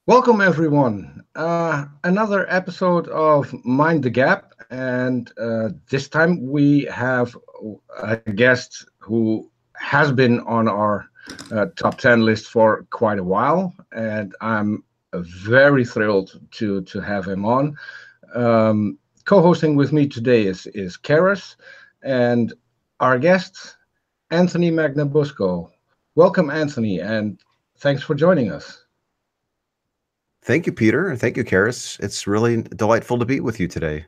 Welcome, everyone. Another episode of Mind the Gap. And this time we have a guest who has been on our top 10 list for quite a while. And I'm very thrilled to have him on. Co-hosting with me today is Charis and our guest, Anthony Magnabosco. Welcome, Anthony, and thanks for joining us. Thank you, Peter. Thank you, Charis. It's really delightful to be with you today.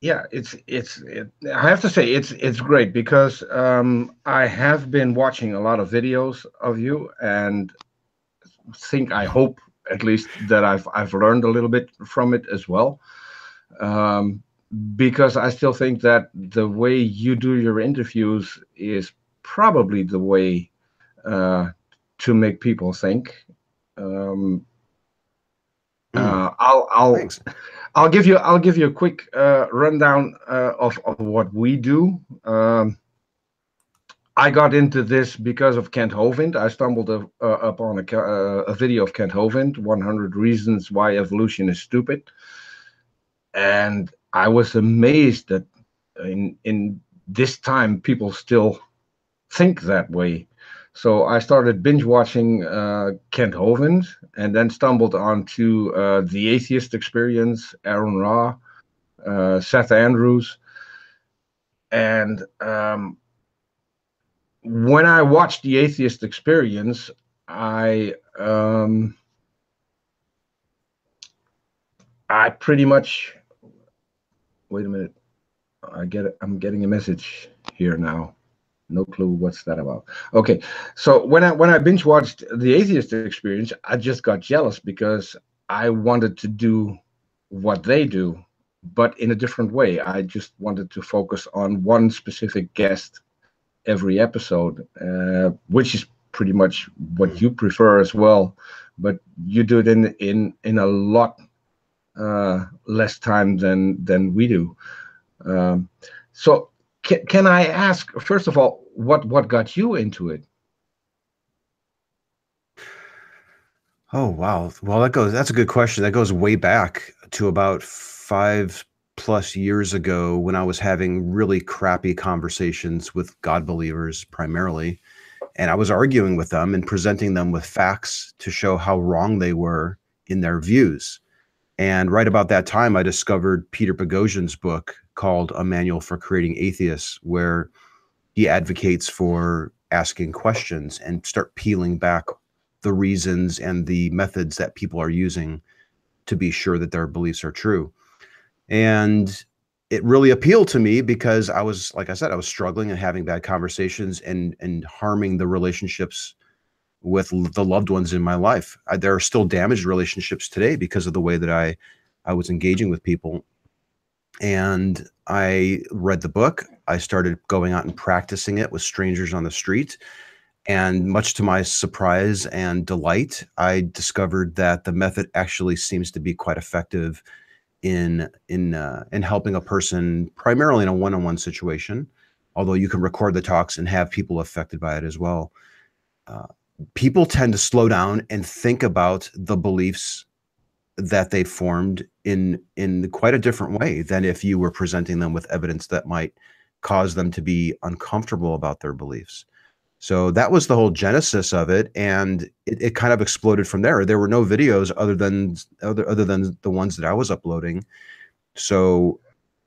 Yeah, I have to say it's great because I have been watching a lot of videos of you and I hope at least that I've learned a little bit from it as well. Um, because I still think that the way you do your interviews is probably the way uh, to make people think. Um, uh, I'll I'll Thanks. I'll give you a quick rundown of what we do. I got into this because of Kent Hovind. I stumbled upon a video of Kent Hovind, 100 Reasons Why Evolution is Stupid, and I was amazed that in this time people still think that way. So I started binge watching Kent Hovind, and then stumbled onto the Atheist Experience, Aron Ra, Seth Andrews, and when I watched the Atheist Experience, I pretty much wait a minute. I'm getting a message here now. No clue what's that about. Okay, so when I binge watched the Atheist Experience, I just got jealous because I wanted to do what they do, but in a different way. I just wanted to focus on one specific guest every episode, which is pretty much what you prefer as well. But you do it in a lot less time than we do. Um, so can I ask first of all what got you into it? Oh, wow. Well, that's a good question. That goes way back to about 5+ years ago when I was having really crappy conversations with God believers primarily. And I was arguing with them and presenting them with facts to show how wrong they were in their views. And right about that time, I discovered Peter Boghossian's book called A Manual for Creating Atheists, where he advocates for asking questions and start peeling back the reasons and the methods that people are using to be sure that their beliefs are true. And it really appealed to me because I was, like I said, I was struggling and having bad conversations and harming the relationships with the loved ones in my life. There are still damaged relationships today because of the way that I was engaging with people. And I read the book. I started going out and practicing it with strangers on the street. And much to my surprise and delight, I discovered that the method actually seems to be quite effective in helping a person, primarily in a one-on-one situation. Although you can record the talks and have people affected by it as well. Uh, People tend to slow down and think about the beliefs that they formed in quite a different way than if you were presenting them with evidence that might cause them to be uncomfortable about their beliefs. So that was the whole genesis of it, and it kind of exploded from there. There were no videos other than the ones that I was uploading. So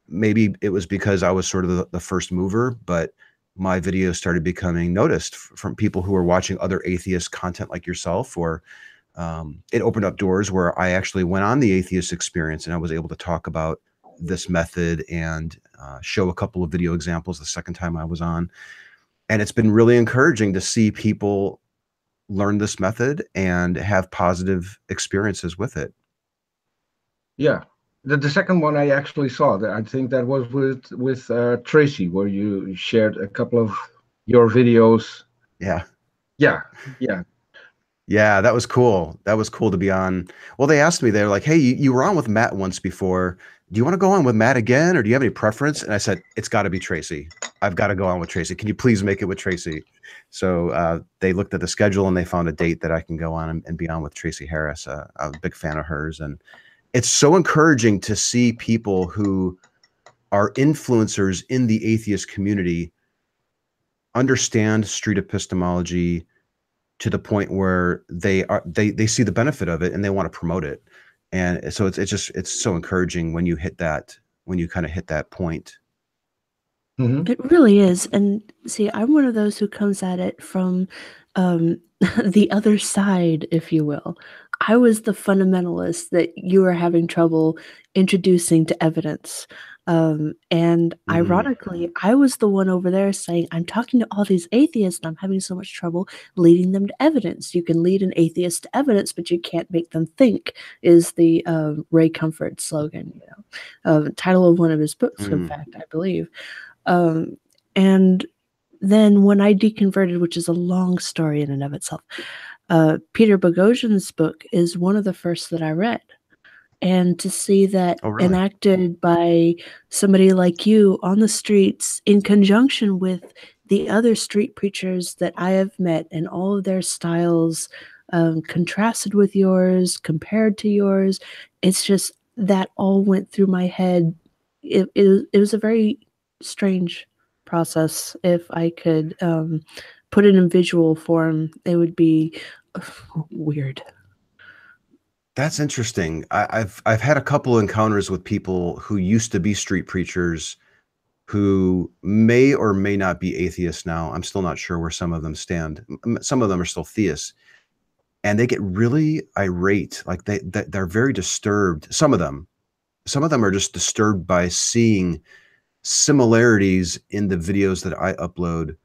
maybe it was because I was sort of the first mover, but my videos started becoming noticed from people who were watching other atheist content like yourself, or it opened up doors where I actually went on the Atheist Experience and I was able to talk about this method and show a couple of video examples the second time I was on. And it's been really encouraging to see people learn this method and have positive experiences with it. Yeah, the second one I actually saw. That I think that was with Tracy, where you shared a couple of your videos. Yeah. Yeah, yeah, Yeah, that was cool. That was cool to be on. Well, they asked me, they're like, hey, you were on with Matt once before. Do you want to go on with Matt again, or do you have any preference? And I said, it's got to be Tracy. I've got to go on with Tracy. Can you please make it with Tracy? So they looked at the schedule and they found a date that I can go on and be on with Tracy Harris. I'm a big fan of hers. And it's so encouraging to see people who are influencers in the atheist community understand street epistemology to the point where they see the benefit of it and they want to promote it. And so it's so encouraging when you hit that, when you kind of hit that point. Mm-hmm. It really is. And see, I'm one of those who comes at it from the other side, if you will. I was the fundamentalist that you were having trouble introducing to evidence. And ironically, I was the one over there saying, I'm talking to all these atheists and I'm having so much trouble leading them to evidence. You can lead an atheist to evidence, but you can't make them think, is the Ray Comfort slogan, title of one of his books, in fact, I believe. And then when I deconverted, which is a long story in and of itself, Peter Boghossian's book is one of the first that I read. And to see that enacted by somebody like you on the streets in conjunction with the other street preachers that I have met and all of their styles contrasted with yours, compared to yours, it's just that all went through my head. It was a very strange process. If I could put it in visual form, it would be weird. That's interesting. I've had a couple encounters with people who used to be street preachers who may or may not be atheists now. I'm still not sure where some of them stand. Some of them are still theists. And they get really irate. Like they're very disturbed. Some of them are just disturbed by seeing similarities in the videos that I upload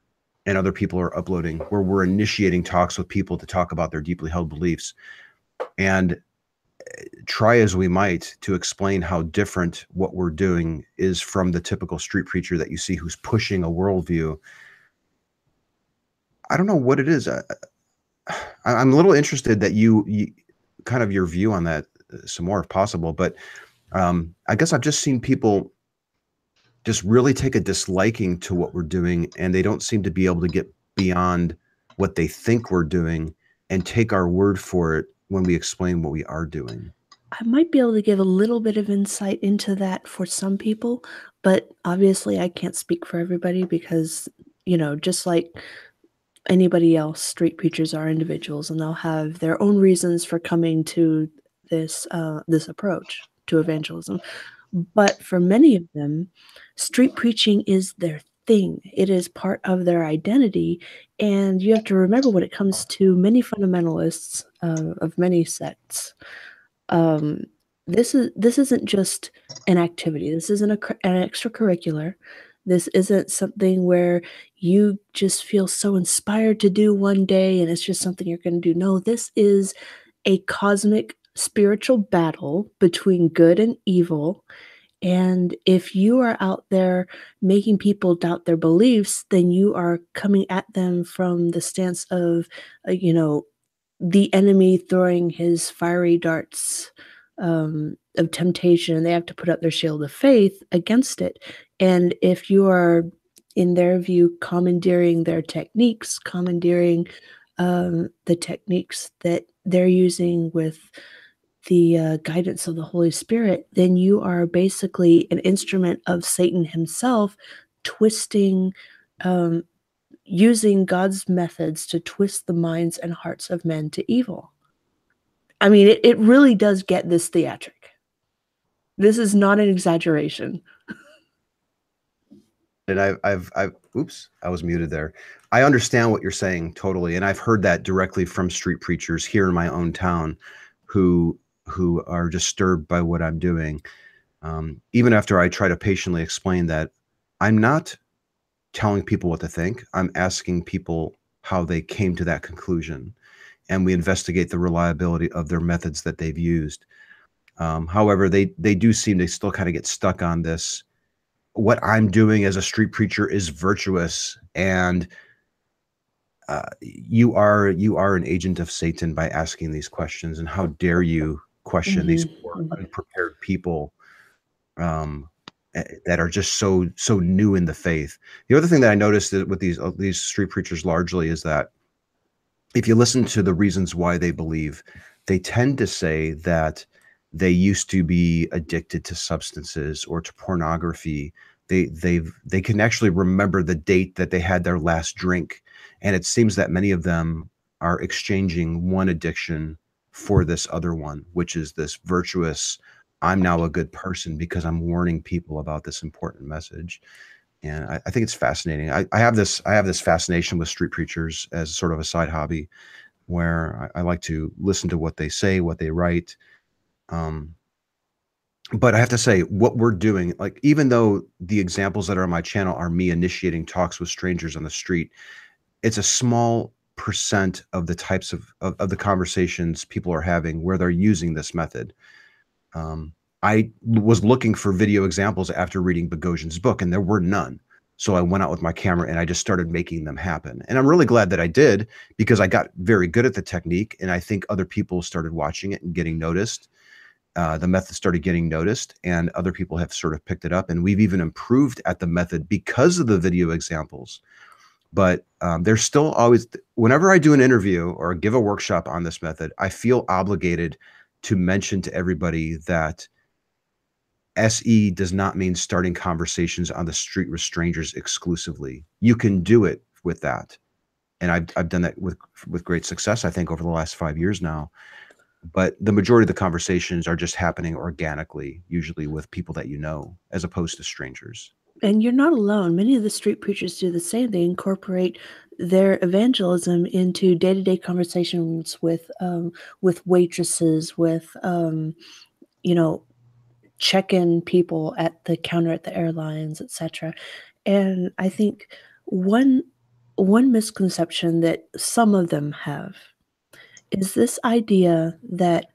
and other people are uploading, where we're initiating talks with people to talk about their deeply held beliefs. And try as we might to explain how different what we're doing is from the typical street preacher that you see who's pushing a worldview. I don't know what it is. I'm a little interested that you kind of your view on that some more if possible, but I guess I've just seen people just really take a disliking to what we're doing, and they don't seem to be able to get beyond what they think we're doing and take our word for it when we explain what we are doing. I might be able to give a little bit of insight into that for some people, but obviously I can't speak for everybody because, just like anybody else, street preachers are individuals and they'll have their own reasons for coming to this approach to evangelism. But for many of them, street preaching is their thing. It is part of their identity. And you have to remember, when it comes to many fundamentalists of many sects, this isn't just an activity. This isn't an extracurricular. This isn't something where you just feel so inspired to do one day and it's just something you're going to do. No, this is a cosmic spiritual battle between good and evil. And if you are out there making people doubt their beliefs, then you are coming at them from the stance of, the enemy throwing his fiery darts of temptation, and they have to put up their shield of faith against it. And if you are, in their view, commandeering their techniques, commandeering the techniques that they're using with the guidance of the Holy Spirit, then you are basically an instrument of Satan himself, twisting, using God's methods to twist the minds and hearts of men to evil. I mean, it really does get this theatric. This is not an exaggeration. And I've oops, I was muted there. I understand what you're saying totally, and I've heard that directly from street preachers here in my own town, who are disturbed by what I'm doing. Even after I try to patiently explain that I'm not telling people what to think, I'm asking people how they came to that conclusion, and we investigate the reliability of their methods that they've used. However, they do seem to still kind of get stuck on this. What I'm doing as a street preacher is virtuous, and you are an agent of Satan by asking these questions. And how dare you question these poor, unprepared people that are just so new in the faith. The other thing that I noticed that with these street preachers largely is that if you listen to the reasons why they believe, they tend to say that they used to be addicted to substances or to pornography. They can actually remember the date that they had their last drink, and it seems that many of them are exchanging one addiction for this other one, which is this virtuous, I'm now a good person because I'm warning people about this important message. And I think it's fascinating. I have this fascination with street preachers as sort of a side hobby, where I like to listen to what they say, what they write. But I have to say, what we're doing, like, even though the examples that are on my channel are me initiating talks with strangers on the street, it's a small percent of the types of the conversations people are having where they're using this method. I was looking for video examples after reading Boghossian's book, and there were none. So I went out with my camera and I just started making them happen. And I'm really glad that I did, because I got very good at the technique, and I think other people started watching it and getting noticed. The method started getting noticed, and other people have sort of picked it up, and we've even improved at the method because of the video examples. But there's still always, whenever I do an interview or give a workshop on this method, I feel obligated to mention to everybody that SE does not mean starting conversations on the street with strangers exclusively. You can do it with that. And I've done that with great success, I think, over the last 5 years now. But the majority of the conversations are just happening organically, usually with people that you know, as opposed to strangers. And you're not alone. Many of the street preachers do the same. They incorporate their evangelism into day-to-day conversations with waitresses, with check-in people at the counter at the airlines, etc. And I think one misconception that some of them have is this idea that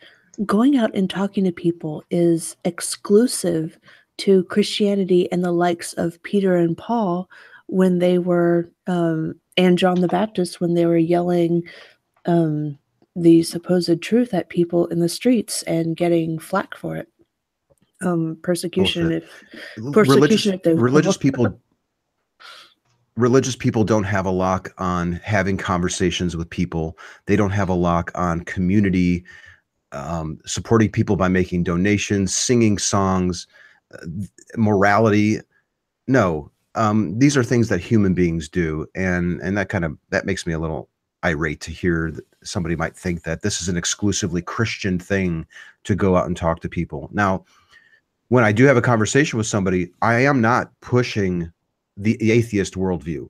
going out and talking to people is exclusive to Christianity and the likes of Peter and Paul when they were, and John the Baptist when they were yelling the supposed truth at people in the streets and getting flack for it. Persecution Bullshit. if they religious people don't have a lock on having conversations with people. They don't have a lock on community, supporting people by making donations, singing songs, morality. No, these are things that human beings do, and that makes me a little irate to hear that somebody might think that this is an exclusively Christian thing to go out and talk to people. Now, when I do have a conversation with somebody, I am not pushing the atheist worldview.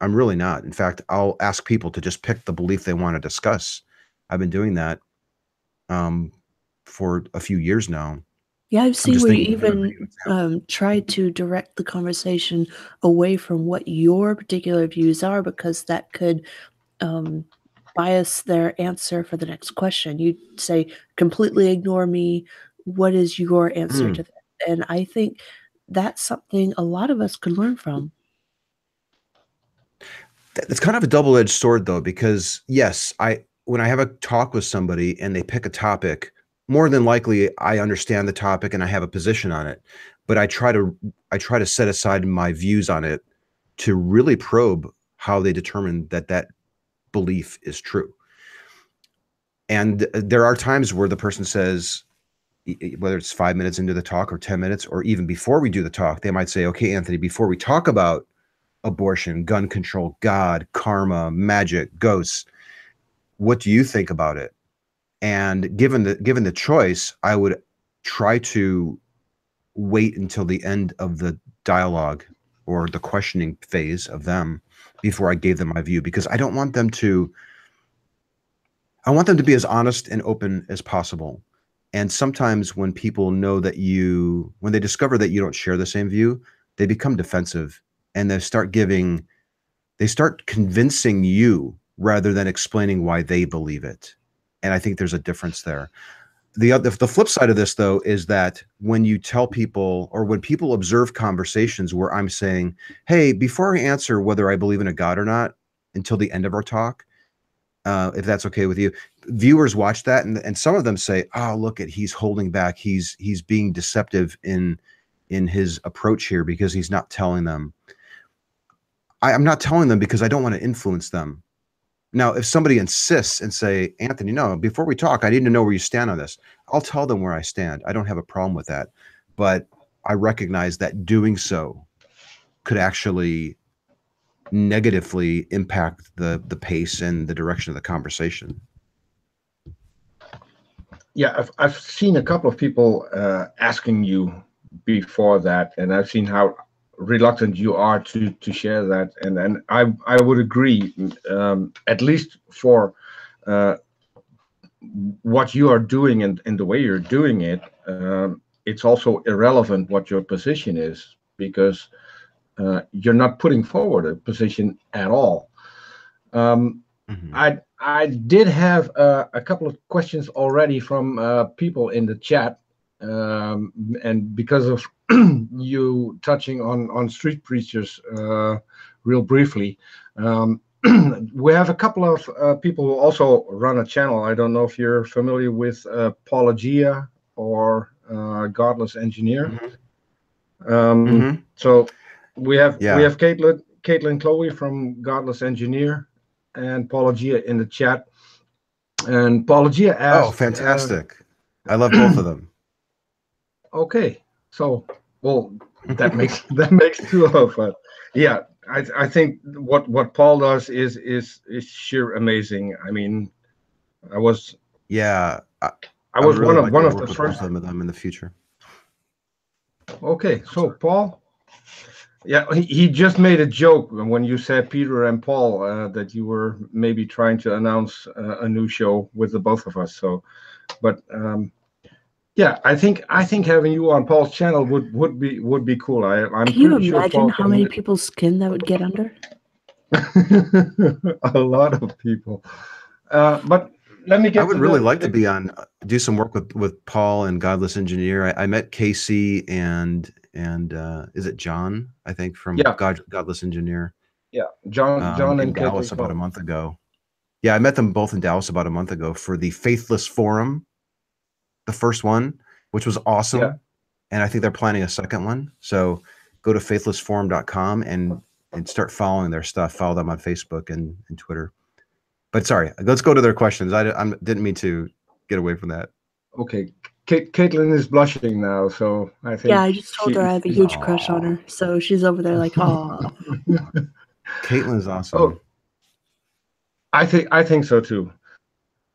I'm really not. In fact, I'll ask people to just pick the belief they want to discuss. I've been doing that for a few years now. Yeah, I've seen where you even try to direct the conversation away from what your particular views are, because that could bias their answer for the next question. You'd say, completely ignore me. What is your answer to that? And I think that's something a lot of us could learn from. It's kind of a double-edged sword, though, because yes, when I have a talk with somebody and they pick a topic, more than likely I understand the topic and I have a position on it, but I try to set aside my views on it to really probe how they determine that belief is true. And there are times where the person says, whether it's 5 minutes into the talk or 10 minutes, or even before we do the talk, they might say, okay, Anthony, before we talk about abortion, gun control, God, karma, magic, ghosts, what do you think about it? And given the choice, I would try to wait until the end of the dialogue or the questioning phase of them before I gave them my view, because I want them to be as honest and open as possible. And sometimes when people know that when they discover that you don't share the same view, they become defensive, and they start convincing you rather than explaining why they believe it. And I think there's a difference there. The flip side of this, though, is that when you tell people, or when people observe conversations where I'm saying, hey, before I answer whether I believe in a God or not until the end of our talk, if that's okay with you, viewers watch that, and some of them say, oh, look he's holding back, he's being deceptive in in his approach here, because he's not telling them. I'm not telling them because I don't want to influence them. Now, if somebody insists and say, Anthony, no, before we talk, I need to know where you stand on this, I'll tell them where I stand. I don't have a problem with that. But I recognize that doing so could actually negatively impact the pace and the direction of the conversation. Yeah, I've seen a couple of people asking you before that, and I've seen how reluctant you are to share that, and I would agree, at least for what you are doing and the way you're doing it. It's also irrelevant what your position is, because you're not putting forward a position at all. I did have a couple of questions already from people in the chat, and because of you touching on street preachers real briefly, we have a couple of people who also run a channel. I don't know if you're familiar with Apologia or Godless Engineer. So we have Caitlin Chloe from Godless Engineer and Apologia in the chat. And Apologia asked, oh, fantastic. I love both of them. Okay, so well, that makes two of us. Yeah, I think what Paul does is sheer amazing. I mean, I was really one of the first of them in the future. Okay, so Paul, yeah, he just made a joke when you said Peter and Paul, that you were maybe trying to announce a new show with the both of us. So, but yeah, I think having you on Paul's channel would be cool. I'm Can you pretty imagine sure how many people's skin that would get under? A lot of people. But let me get. I would really like to be on, do some work with Paul and Godless Engineer. I met Casey and is it John? I think from Godless Engineer. Yeah, John in Dallas about a month ago. Yeah, I met them both in Dallas about a month ago for the Faithless Forum, the first one, which was awesome. Yeah. And I think they're planning a second one. So go to faithlessforum.com and start following their stuff. Follow them on Facebook and Twitter. But sorry, let's go to their questions. I didn't mean to get away from that. Okay. Caitlin is blushing now, so I think. Yeah, I just told her I have a huge crush on her. So she's over there like, oh. Caitlin's awesome. Oh, I think so too.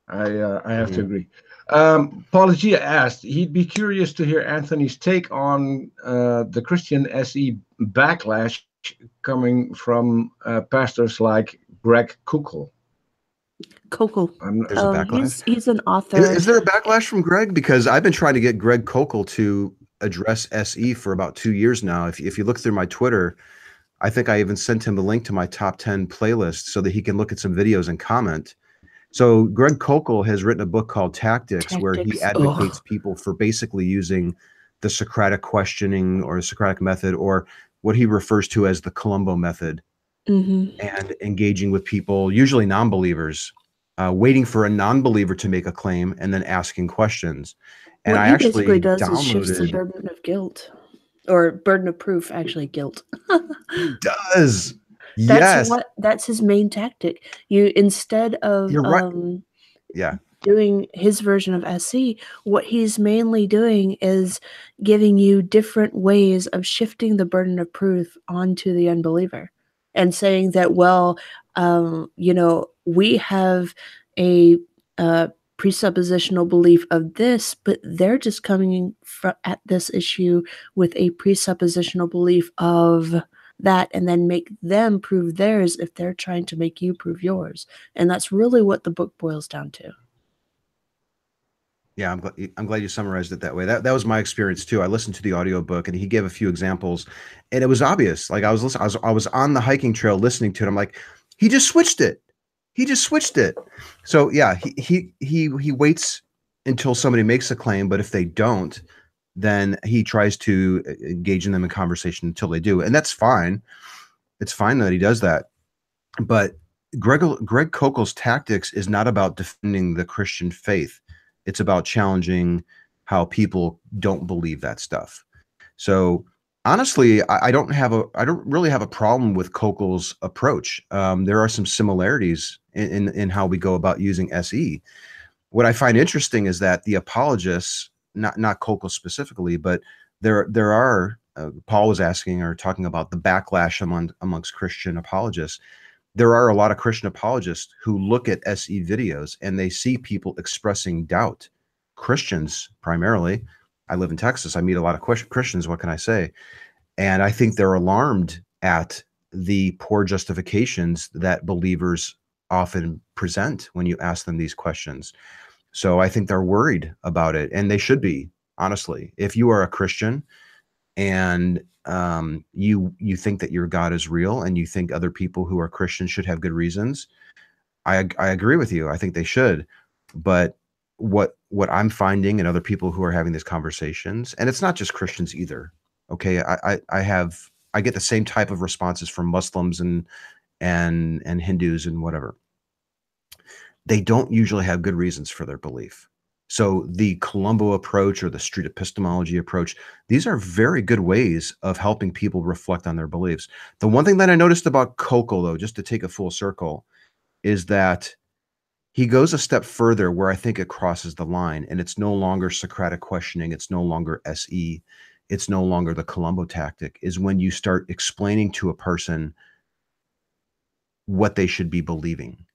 I have to agree. Apologia asked, he'd be curious to hear Anthony's take on the Christian SE backlash coming from pastors like Greg Koukl. There's a backlash. He's an author. Is there a backlash from Greg? Because I've been trying to get Greg Koukl to address SE for about 2 years now. If you look through my Twitter, I think I even sent him the link to my top 10 playlist so that he can look at some videos and comment. So Greg Koukl has written a book called Tactics, where he advocates people for basically using the Socratic questioning or the Socratic method, or what he refers to as the Columbo method, and engaging with people, usually non-believers, waiting for a non-believer to make a claim and then asking questions. And what I actually basically does is shifts the burden of guilt, or burden of proof, actually guilt. He does. Yes, that's his main tactic. You, instead of doing his version of SE, what he's mainly doing is giving you different ways of shifting the burden of proof onto the unbeliever, and saying that, well, we have a presuppositional belief of this, but they're just coming at this issue with a presuppositional belief of that, and then make them prove theirs if they're trying to make you prove yours. And that's really what the book boils down to. Yeah, I'm glad you summarized it that way. That was my experience too. I listened to the audiobook and he gave a few examples, and it was obvious. Like I was on the hiking trail listening to it. I'm like, he just switched it. He just switched it. So yeah, he waits until somebody makes a claim, but if they don't, then he tries to engage in them in conversation until they do. And that's fine. It's fine that he does that. But Greg Koukl's tactics is not about defending the Christian faith. It's about challenging how people don't believe that stuff. So honestly, I don't really have a problem with Kokel's approach. There are some similarities in how we go about using SE. What I find interesting is that the apologists, not Kokel specifically, but there are Paul was asking or talking about the backlash amongst Christian apologists. There are a lot of Christian apologists who look at SE videos and they see people expressing doubt. Christians primarily. I live in Texas. I meet a lot of Christians. What can I say? And I think they're alarmed at the poor justifications that believers often present when you ask them these questions. So I think they're worried about it, and they should be, honestly. If you are a Christian and you think that your God is real and you think other people who are Christians should have good reasons, I agree with you. I think they should. But what I'm finding and other people who are having these conversations, and it's not just Christians either. Okay, I get the same type of responses from Muslims and Hindus and whatever. They don't usually have good reasons for their belief. So the Colombo approach or the Street Epistemology approach, these are very good ways of helping people reflect on their beliefs. The one thing that I noticed about Kokel, though, just to take a full circle, is that he goes a step further where I think it crosses the line, and it's no longer Socratic questioning. It's no longer SE. It's no longer the Colombo tactic, is when you start explaining to a person what they should be believing.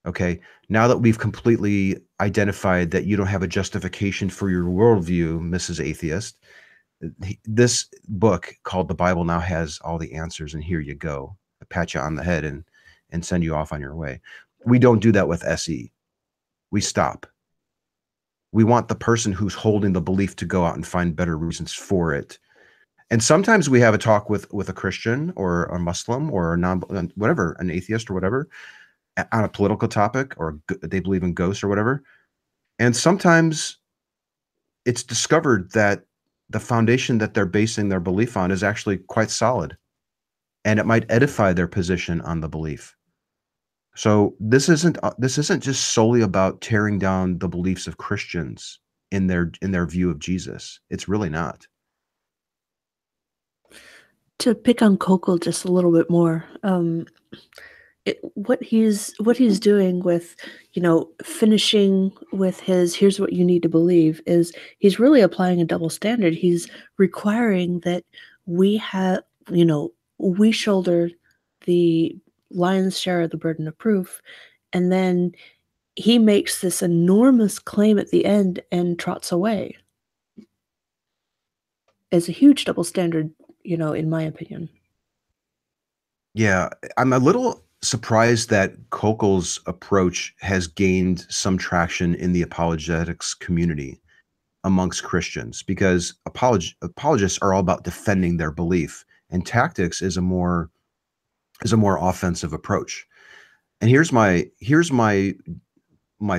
Okay, now that we've completely identified that you don't have a justification for your worldview, Mrs. Atheist, this book called The Bible now has all the answers, and here you go. I pat you on the head and send you off on your way. We don't do that with SE. We stop. We want the person who's holding the belief to go out and find better reasons for it. And sometimes we have a talk with a Christian or a Muslim or whatever, an atheist or whatever, on a political topic, or they believe in ghosts or whatever. And sometimes it's discovered that the foundation that they're basing their belief on is actually quite solid, and it might edify their position on the belief. So this isn't just solely about tearing down the beliefs of Christians in their view of Jesus. It's really not. To pick on Kokel just a little bit more, what he's doing with, finishing with his "here's what you need to believe" is he's really applying a double standard. He's requiring that we shoulder the lion's share of the burden of proof, and then he makes this enormous claim at the end and trots away. It's a huge double standard, in my opinion. Yeah, I'm a little surprised that Kokel's approach has gained some traction in the apologetics community amongst Christians, because apologists are all about defending their belief, and tactics is a more offensive approach. And here's my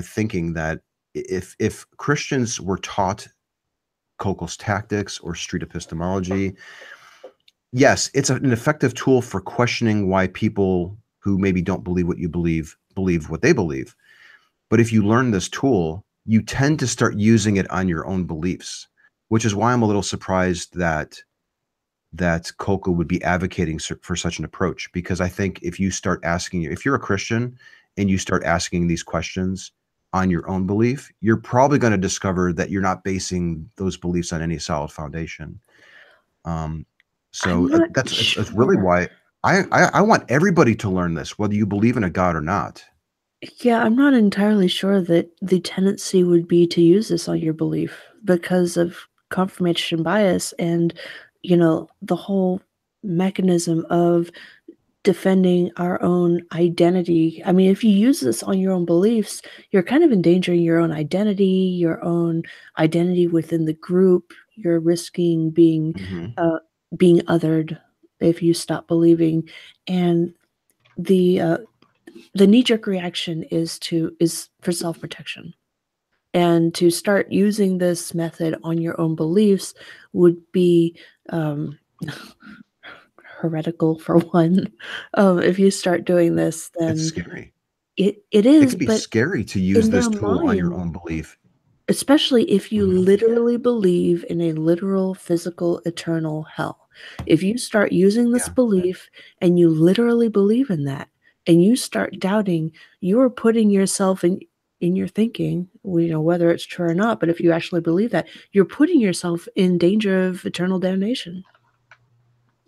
thinking, that if Christians were taught Kokel's tactics or Street Epistemology, yes, it's an effective tool for questioning why people who maybe don't believe what you believe what they believe. But if you learn this tool, you tend to start using it on your own beliefs, which is why I'm a little surprised that Kokel would be advocating for such an approach. Because I think if you're a Christian and you start asking these questions on your own belief, you're probably going to discover that you're not basing those beliefs on any solid foundation. So that's really why I want everybody to learn this, whether you believe in a God or not. Yeah, I'm not entirely sure that the tendency would be to use this on your belief because of confirmation bias and, the whole mechanism of defending our own identity. I mean, if you use this on your own beliefs, you're kind of endangering your own identity within the group. You're risking being othered if you stop believing. And the knee-jerk reaction is for self-protection. And to start using this method on your own beliefs would be heretical, for one. If you start doing this, then it's scary. It is. It can be scary to use this tool on your own belief. especially if you Mhm. literally believe in a literal, physical, eternal hell. If you start using this Yeah. belief and you literally believe in that, and you start doubting, you are putting yourself in your thinking, whether it's true or not, but if you actually believe that, you're putting yourself in danger of eternal damnation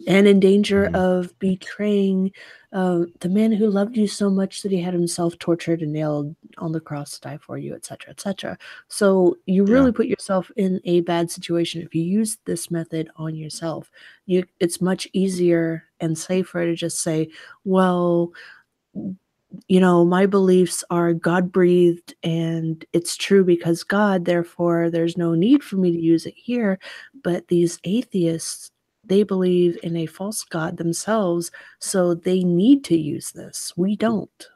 and in danger Mhm. of betraying the man who loved you so much that he had himself tortured and nailed on the cross to die for you, etc., etc. So you Yeah. really put yourself in a bad situation if you use this method on yourself. It's much easier and safer to just say, well, my beliefs are God breathed and it's true because God, therefore there's no need for me to use it here. But these atheists, they believe in a false God themselves, so they need to use this. We don't.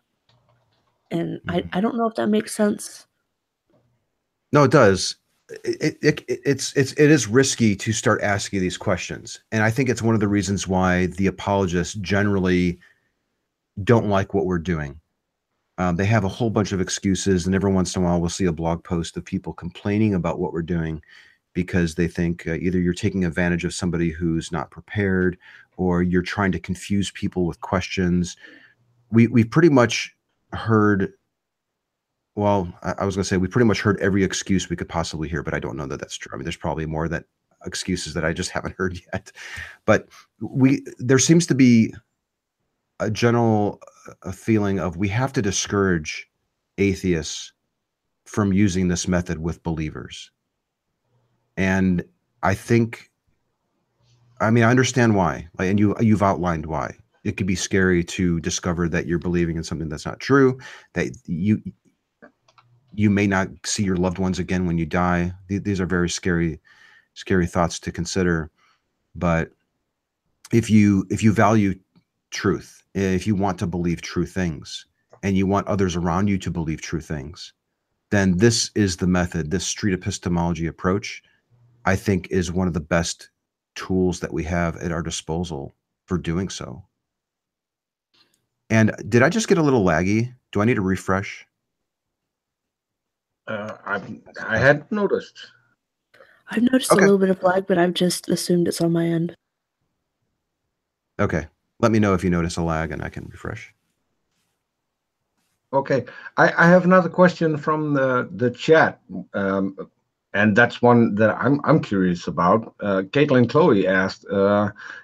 And Mhm. I don't know if that makes sense. No, it does. It is risky to start asking these questions, and I think it's one of the reasons why the apologists generally don't like what we're doing. They have a whole bunch of excuses, and every once in a while, we'll see a blog post of people complaining about what we're doing because they think either you're taking advantage of somebody who's not prepared, or you're trying to confuse people with questions. We've pretty much heard. Well, I was going to say we pretty much heard every excuse we could possibly hear, but I don't know that that's true. I mean, there's probably more that excuses that I just haven't heard yet. But there seems to be a general feeling of we have to discourage atheists from using this method with believers. And I think, I mean, I understand why, and you've outlined why. It could be scary to discover that you're believing in something that's not true, that you may not see your loved ones again when you die. These are very scary thoughts to consider. But if you value truth, if you want to believe true things, and you want others around you to believe true things, then this is the method. This street epistemology approach, I think, is one of the best tools that we have at our disposal for doing so. And did I just get a little laggy? Do I need to refresh? I had noticed. I've noticed a Okay. little bit of lag, but I've just assumed it's on my end. Okay. Let me know if you notice a lag and I can refresh. Okay, I have another question from the chat, and that's one that I'm curious about. Caitlin Chloe asked,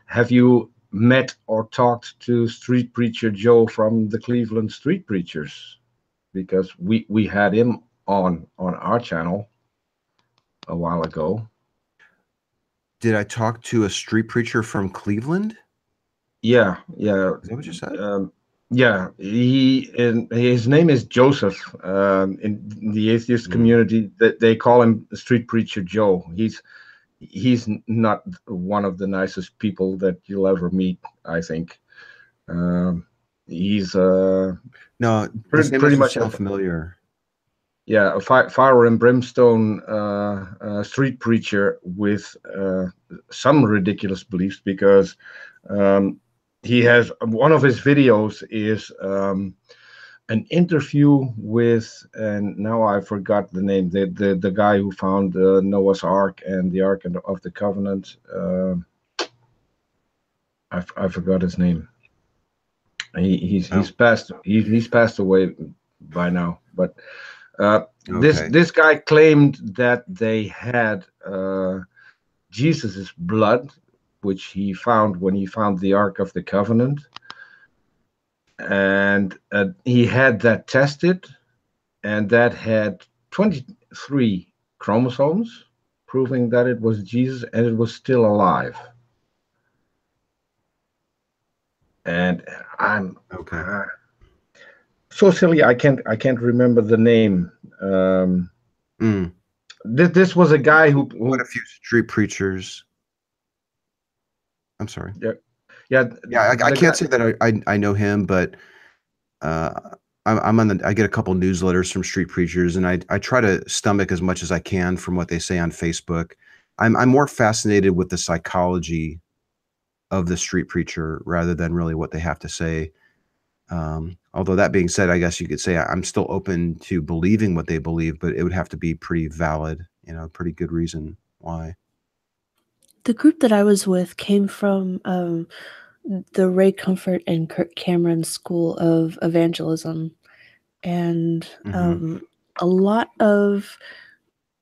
"Have you met or talked to Street Preacher Joe from the Cleveland Street Preachers?" Because we had him on our channel a while ago. Did I talk to a street preacher from Cleveland? Yeah. Is that what you said? Yeah, his name is Joseph. In the atheist community, that they call him Street Preacher Joe. He's not one of the nicest people that you'll ever meet, I think. He's No, this name pretty doesn't much sound familiar. a fire and brimstone street preacher with some ridiculous beliefs, because he has one of his videos is an interview with, and now I forgot the name, the guy who found Noah's Ark and the Ark of the Covenant. I forgot his name. He's passed away by now, but Okay. this guy claimed that they had Jesus's blood, which he found when he found the Ark of the Covenant, and he had that tested, and that had 23 chromosomes, proving that it was Jesus and it was still alive. And I'm Okay. so silly, I can't remember the name. This was a guy who Quite a few street preachers. I'm sorry. yeah I can't say that I know him, but I'm on I get a couple newsletters from street preachers, and I try to stomach as much as I can from what they say on Facebook. I'm more fascinated with the psychology of the street preacher rather than really what they have to say. Although that being said, I guess you could say I'm still open to believing what they believe, but it would have to be pretty valid, pretty good reason why. The group that I was with came from the Ray Comfort and Kirk Cameron School of Evangelism, and a lot of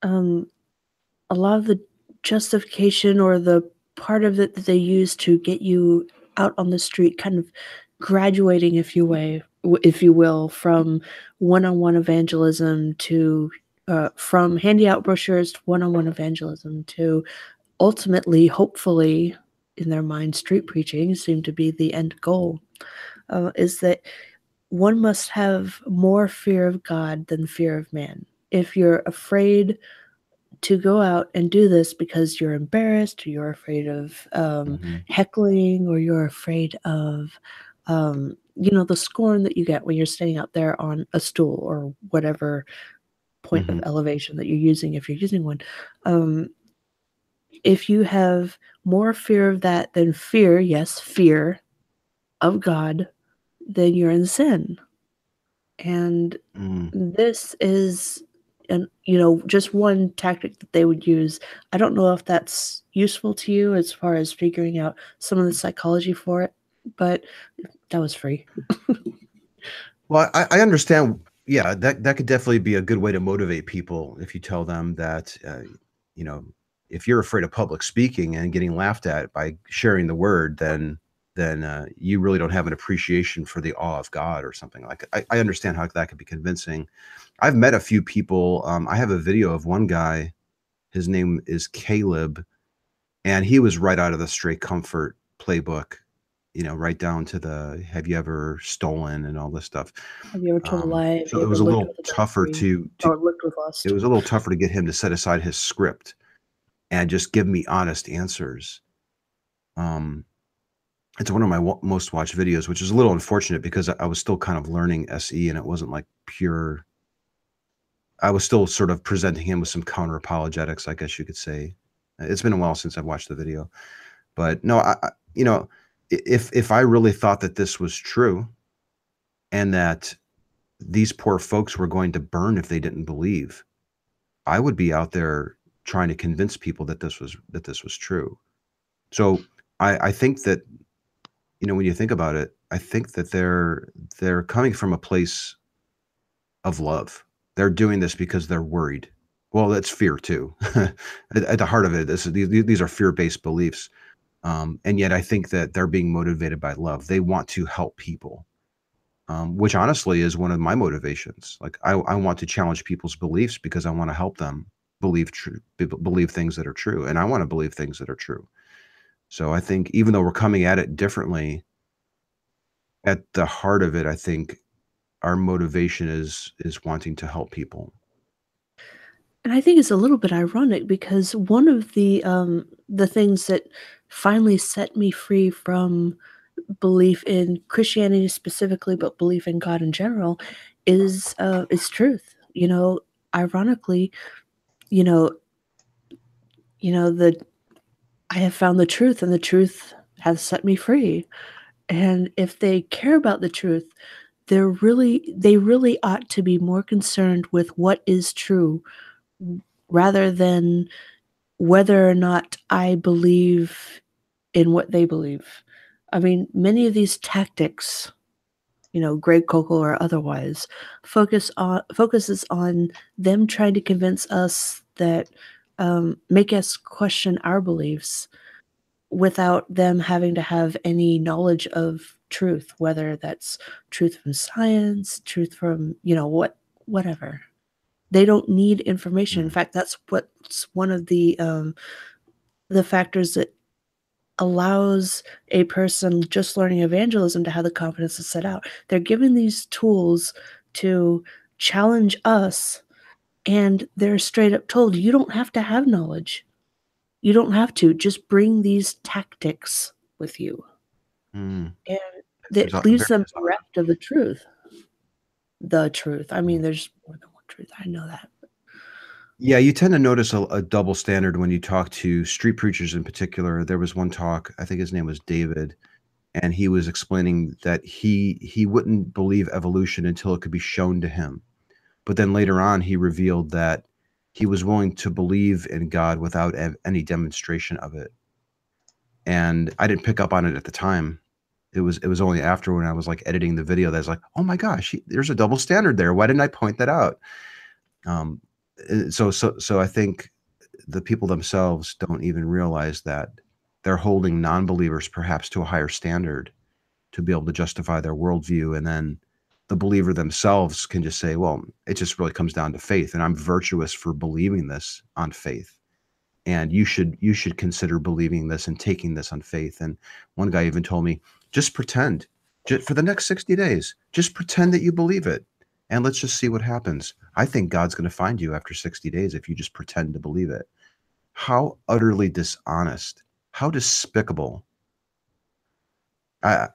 the justification, or the part of it that they use to get you out on the street, kind of graduating, if you will, from one-on-one evangelism to from handing out brochures to one-on-one evangelism to ultimately, hopefully, in their mind, street preaching seemed to be the end goal, is that one must have more fear of God than fear of man. If you're afraid to go out and do this because you're embarrassed, or you're afraid of heckling, or you're afraid of the scorn that you get when you're standing out there on a stool, or whatever point of elevation that you're using, if you're using one. If you have more fear of that than fear of God, then you're in sin. And this is just one tactic that they would use. I don't know if that's useful to you as far as figuring out some of the psychology for it, but that was free. Well, I understand. Yeah, that could definitely be a good way to motivate people if you tell them that, if you're afraid of public speaking and getting laughed at by sharing the word, then you really don't have an appreciation for the awe of God or something like that. I understand how that could be convincing. I've met a few people. I have a video of one guy. His name is Caleb, and he was right out of the Straight Comfort playbook, right down to the "Have you ever stolen?" and all this stuff. Have you ever told a lie? So it was a little tougher it was a little tougher to get him to set aside his script and just give me honest answers. It's one of my most watched videos, which is a little unfortunate because I was still kind of learning SE, and it wasn't like pure. I was still sort of presenting him with some counter apologetics, I guess you could say. It's been a while since I've watched the video, but no, if I really thought that this was true, and that these poor folks were going to burn if they didn't believe, I would be out there trying to convince people that this was true. So I think that, when you think about it, I think that they're coming from a place of love. They're doing this because they're worried. Well, that's fear too. At the heart of it, these are fear-based beliefs. And yet I think that they're being motivated by love. They want to help people, which honestly is one of my motivations. Like I want to challenge people's beliefs because I want to help them believe things that are true. And I want to believe things that are true. So I think even though we're coming at it differently, at the heart of it, I think our motivation is wanting to help people. And I think it's a little bit ironic because one of the things that finally set me free from belief in Christianity specifically, but belief in God in general, is truth. Ironically, I have found the truth, and the truth has set me free. And if they care about the truth, they really ought to be more concerned with what is true, rather than whether or not I believe in what they believe. I mean, many of these tactics, Greg Koukl or otherwise, focuses on them trying to convince us that make us question our beliefs without them having to have any knowledge of truth, whether that's truth from science, truth from, whatever. They don't need information. In fact, that's what's one of the factors that allows a person just learning evangelism to have the confidence to set out. They're given these tools to challenge us, and they're straight up told, you don't have to have knowledge. You don't have to. Just bring these tactics with you. And that leaves them bereft of the truth. The truth. I mean, there's more than one truth. I know that. Yeah, you tend to notice a double standard when you talk to street preachers in particular. There was one talk, I think his name was David, and he was explaining that he wouldn't believe evolution until it could be shown to him. But then later on, he revealed that he was willing to believe in God without any demonstration of it. And I didn't pick up on it at the time. It was only after, when I was like editing the video, that I was like, oh my gosh, there's a double standard there. Why didn't I point that out? So I think the people themselves don't even realize that they're holding non-believers perhaps to a higher standard to be able to justify their worldview. And then the believer themselves can just say, well, it just really comes down to faith, and I'm virtuous for believing this on faith. And you should consider believing this and taking this on faith. And one guy even told me, just pretend, for the next 60 days, just pretend that you believe it, and let's just see what happens. I think God's going to find you after 60 days if you just pretend to believe it. How utterly dishonest, how despicable. I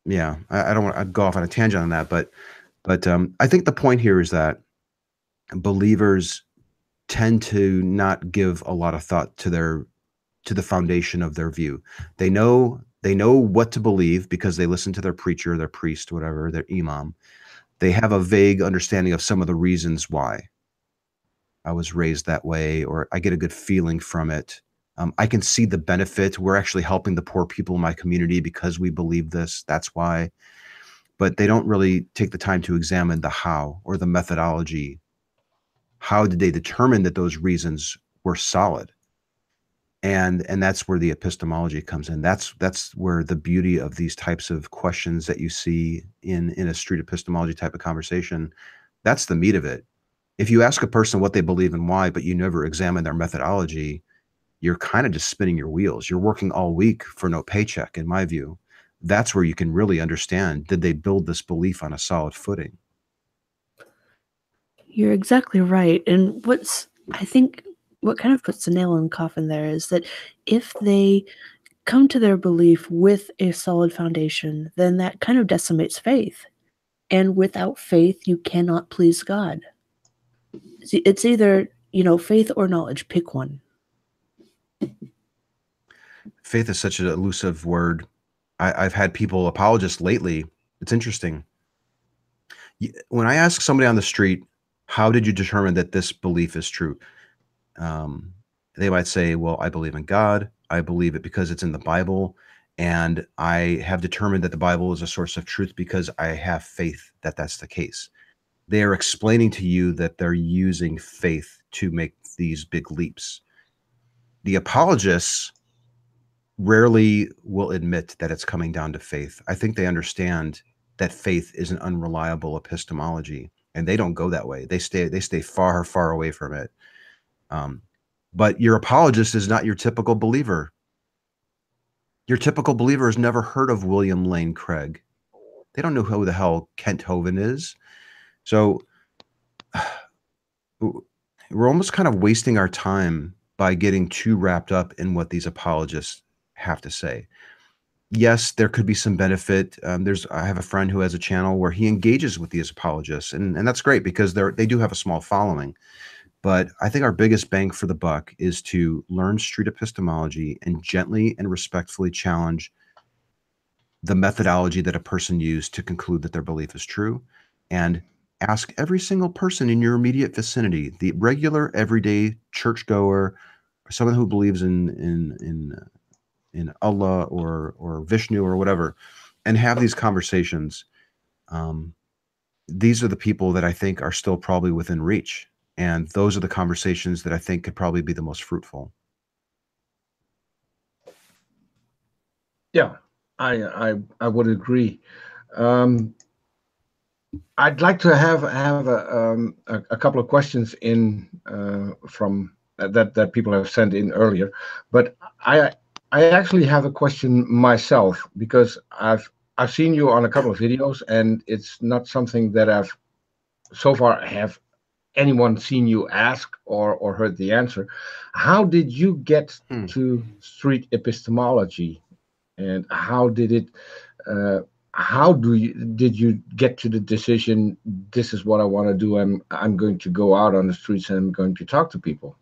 don't want to go off on a tangent on that, but I think the point here is that believers tend to not give a lot of thought to the foundation of their view. They know what to believe because they listen to their preacher, their priest, whatever, their imam. They have a vague understanding of some of the reasons why. I was raised that way, or I get a good feeling from it. I can see the benefit. We're actually helping the poor people in my community because we believe this. That's why. But they don't really take the time to examine the how or the methodology. How did they determine that those reasons were solid? And that's where the epistemology comes in. That's where the beauty of these types of questions that you see in a street epistemology type of conversation, that's the meat of it. If you ask a person what they believe and why, but you never examine their methodology, you're kind of just spinning your wheels. You're working all week for no paycheck, in my view. That's where you can really understand, did they build this belief on a solid footing? You're exactly right. And I think what kind of puts the nail in the coffin there is that if they come to their belief with a solid foundation, then that kind of decimates faith. And without faith, you cannot please God. It's either, faith or knowledge. Pick one. Faith is such an elusive word. I've had people, apologists lately. It's interesting. When I ask somebody on the street, how did you determine that this belief is true? They might say, well, I believe in God. I believe it because it's in the Bible. And I have determined that the Bible is a source of truth because I have faith that that's the case. They are explaining to you that they're using faith to make these big leaps. The apologists rarely will admit that it's coming down to faith. I think they understand that faith is an unreliable epistemology, and they don't go that way. They stay far, far away from it. But your apologist is not your typical believer. Your typical believer has never heard of William Lane Craig. They don't know who the hell Kent Hovind is. So we're almost kind of wasting our time by getting too wrapped up in what these apologists have to say. Yes, there could be some benefit. I have a friend who has a channel where he engages with these apologists, and that's great because they do have a small following. But I think our biggest bang for the buck is to learn street epistemology and gently and respectfully challenge the methodology that a person used to conclude that their belief is true, and ask every single person in your immediate vicinity, the regular, everyday churchgoer, someone who believes in Allah or Vishnu or whatever, and have these conversations. These are the people that I think are still probably within reach. And those are the conversations that I think could probably be the most fruitful. Yeah, I would agree. I'd like to have a couple of questions in from that people have sent in earlier, but I actually have a question myself because I've seen you on a couple of videos, and it's not something that I've so far have anyone seen you ask or heard the answer. How did you get to street epistemology, and how did it? Did you get to the decision? This is what I want to do. I'm going to go out on the streets and I'm going to talk to people.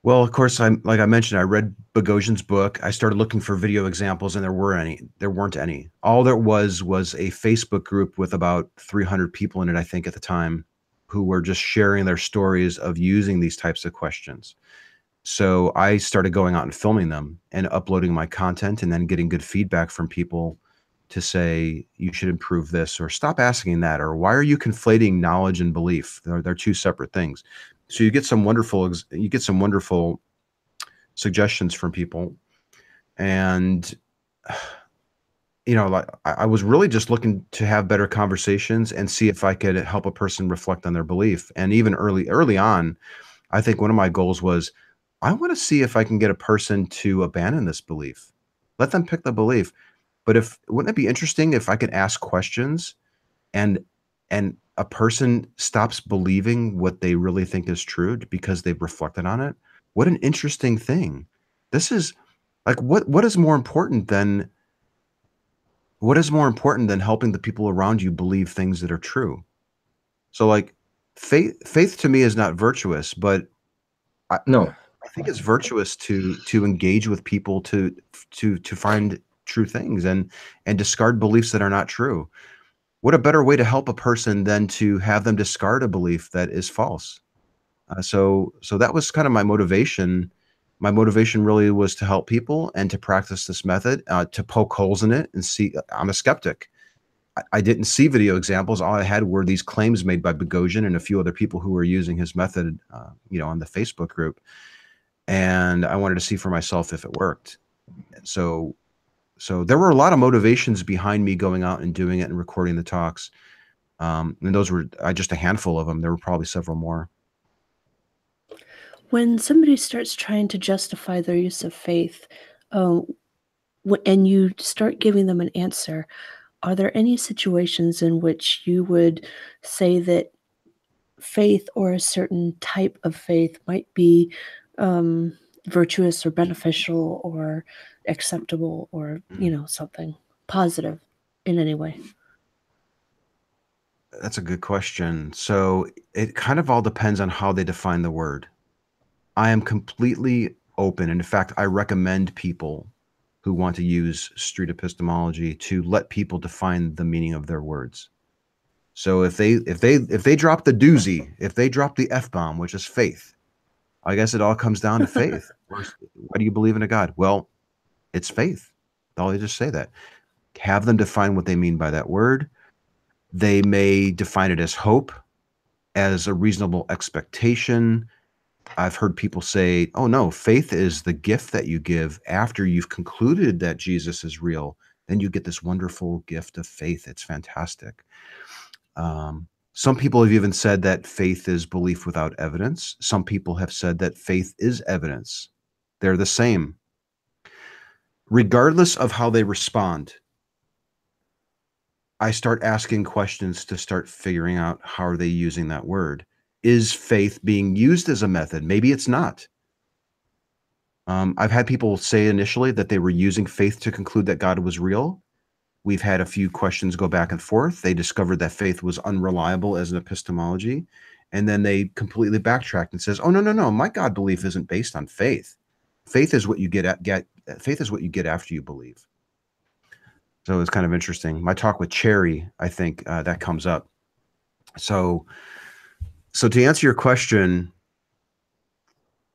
Well, of course, like I mentioned, I read Boghossian's book. I started looking for video examples, and there weren't any. All there was a Facebook group with about 300 people in it, I think, at the time, who were just sharing their stories of using these types of questions. So I started going out and filming them and uploading my content, and then getting good feedback from people to say, you should improve this, or stop asking that, or why are you conflating knowledge and belief? They're two separate things. So you get some wonderful suggestions from people. And like I was really just looking to have better conversations and see if I could help a person reflect on their belief. And even early on, I think one of my goals was, I want to see if I can get a person to abandon this belief. Let them pick the belief. But wouldn't it be interesting if I could ask questions and a person stops believing what they really think is true because they've reflected on it? What an interesting thing. This is like, what is more important than helping the people around you believe things that are true? So like faith to me is not virtuous, but No. I think it's virtuous to engage with people to find true things and discard beliefs that are not true. What a better way to help a person than to have them discard a belief that is false? So that was kind of my motivation. My motivation really was to help people and to practice this method, to poke holes in it and see. I'm a skeptic. I didn't see video examples. All I had were these claims made by Boghossian and a few other people who were using his method, on the Facebook group. And I wanted to see for myself if it worked. So there were a lot of motivations behind me going out and doing it and recording the talks. And those were just a handful of them. There were probably several more. When somebody starts trying to justify their use of faith, and you start giving them an answer, are there any situations in which you would say that faith, or a certain type of faith, might be virtuous or beneficial or acceptable, or something positive in any way? That's a good question. So it kind of all depends on how they define the word. I am completely open. And in fact, I recommend people who want to use street epistemology to let people define the meaning of their words. So if they drop the doozy, if they drop the F-bomb, which is faith, I guess it all comes down to faith. Why do you believe in a God? Well, it's faith. I'll just say that. Have them define what they mean by that word. They may define it as hope, as a reasonable expectation. I've heard people say, oh no, faith is the gift that you give after you've concluded that Jesus is real. Then you get this wonderful gift of faith. It's fantastic. Some people have even said that faith is belief without evidence. Some people have said that faith is evidence. They're the same. Regardless of how they respond, I start asking questions to start figuring out how are they using that word. Is faith being used as a method? Maybe it's not. I've had people say initially that they were using faith to conclude that God was real. We've had a few questions go back and forth. They discovered that faith was unreliable as an epistemology. And then they completely backtracked and says, oh, no, my God belief isn't based on faith. Faith is what you faith is what you get after you believe. So it's kind of interesting. My talk with Cherry, I think that comes up. So to answer your question,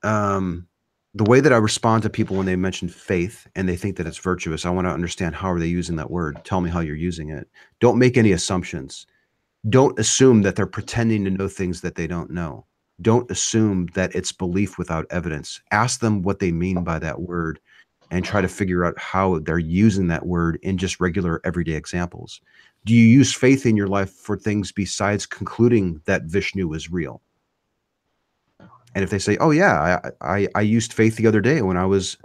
the way that I respond to people when they mention faith and they think that it's virtuous, I want to understand, how are they using that word? Tell me how you're using it. Don't make any assumptions. Don't assume that they're pretending to know things that they don't know. Don't assume that it's belief without evidence. Ask them what they mean by that word and try to figure out how they're using that word in just regular everyday examples. Do you use faith in your life for things besides concluding that Vishnu is real? And if they say, oh yeah, I used faith the other day when I was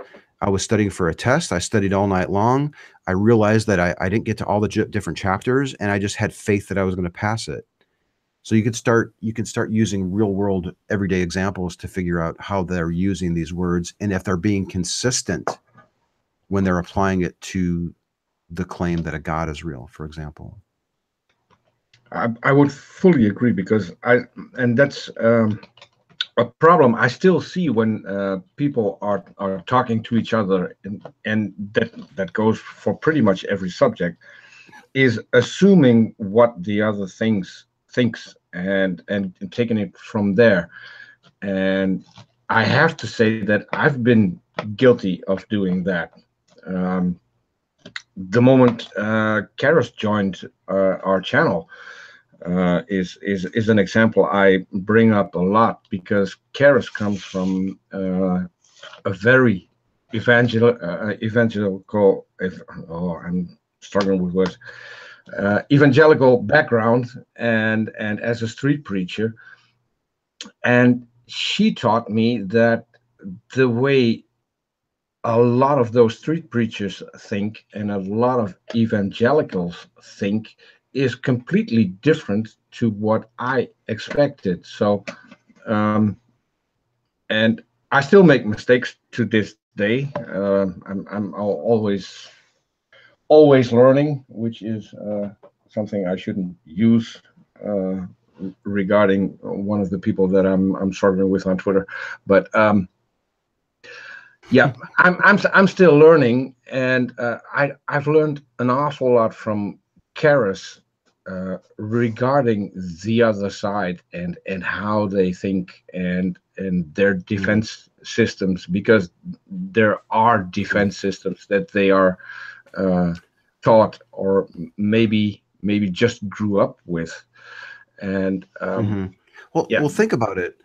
studying for a test. I studied all night long. I realized that I didn't get to all the different chapters, and I just had faith that I was going to pass it. So you can start using real world everyday examples to figure out how they're using these words and if they're being consistent when they're applying it to the claim that a God is real, for example. I would fully agree, because that's a problem I still see when people are talking to each other, and that goes for pretty much every subject, is assuming what the other thinks and taking it from there. And I have to say that I've been guilty of doing that. Um, the moment Charis joined our channel, is an example I bring up a lot, because Charis comes from a very evangelical. I'm struggling with words. Evangelical background, and as a street preacher, and she taught me that the way a lot of those street preachers think and a lot of evangelicals think is completely different to what I expected. So, and I still make mistakes to this day. I'm always learning, which is something I shouldn't use regarding one of the people that I'm struggling with on Twitter, but. Yeah, I'm still learning, and I've learned an awful lot from Charis regarding the other side and how they think and their defense systems, because there are defense systems that they are taught, or maybe just grew up with, and well, think about it.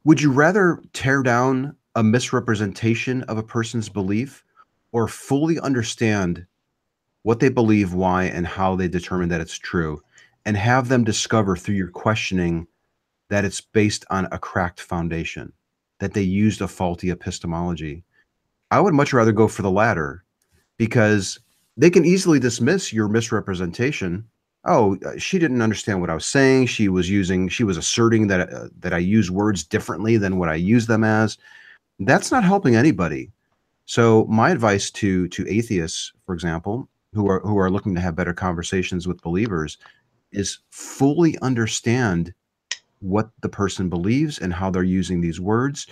Would you rather tear down a misrepresentation of a person's belief, or fully understand what they believe, why, and how they determine that it's true, and have them discover through your questioning that it's based on a cracked foundation, that they used a faulty epistemology? I would much rather go for the latter, because they can easily dismiss your misrepresentation. Oh, she didn't understand what I was saying. She was asserting that I use words differently than what I use them as. That's not helping anybody. So my advice to atheists, for example, who are looking to have better conversations with believers, is fully understand what the person believes and how they're using these words.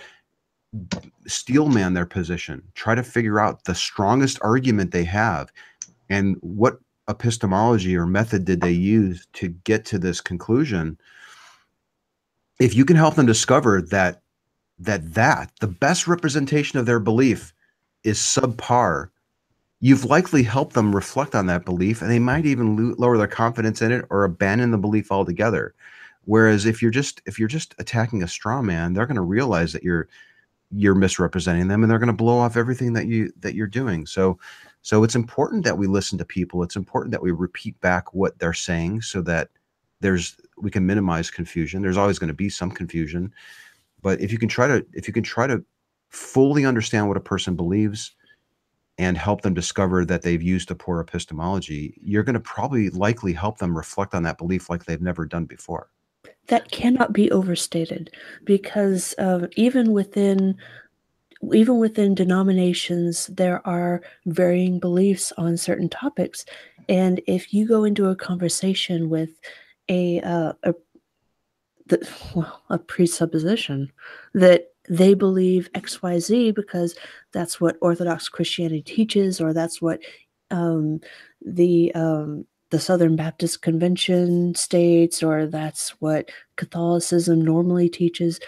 Steelman their position. Try to figure out the strongest argument they have, and what epistemology or method did they use to get to this conclusion. If you can help them discover that the best representation of their belief is subpar, you've likely helped them reflect on that belief, and they might even lower their confidence in it or abandon the belief altogether. Whereas if you're just attacking a straw man, they're going to realize that you're misrepresenting them, and they're going to blow off everything that you're doing. So it's important that we listen to people. It's important that we repeat back what they're saying, so that we can minimize confusion. There's always going to be some confusion, but if you can try to fully understand what a person believes and help them discover that they've used a poor epistemology, you're going to likely help them reflect on that belief like they've never done before. That cannot be overstated, because even within denominations, there are varying beliefs on certain topics. And if you go into a conversation with a presupposition that they believe XYZ because that's what Orthodox Christianity teaches, or that's what the Southern Baptist Convention states, or that's what Catholicism normally teaches,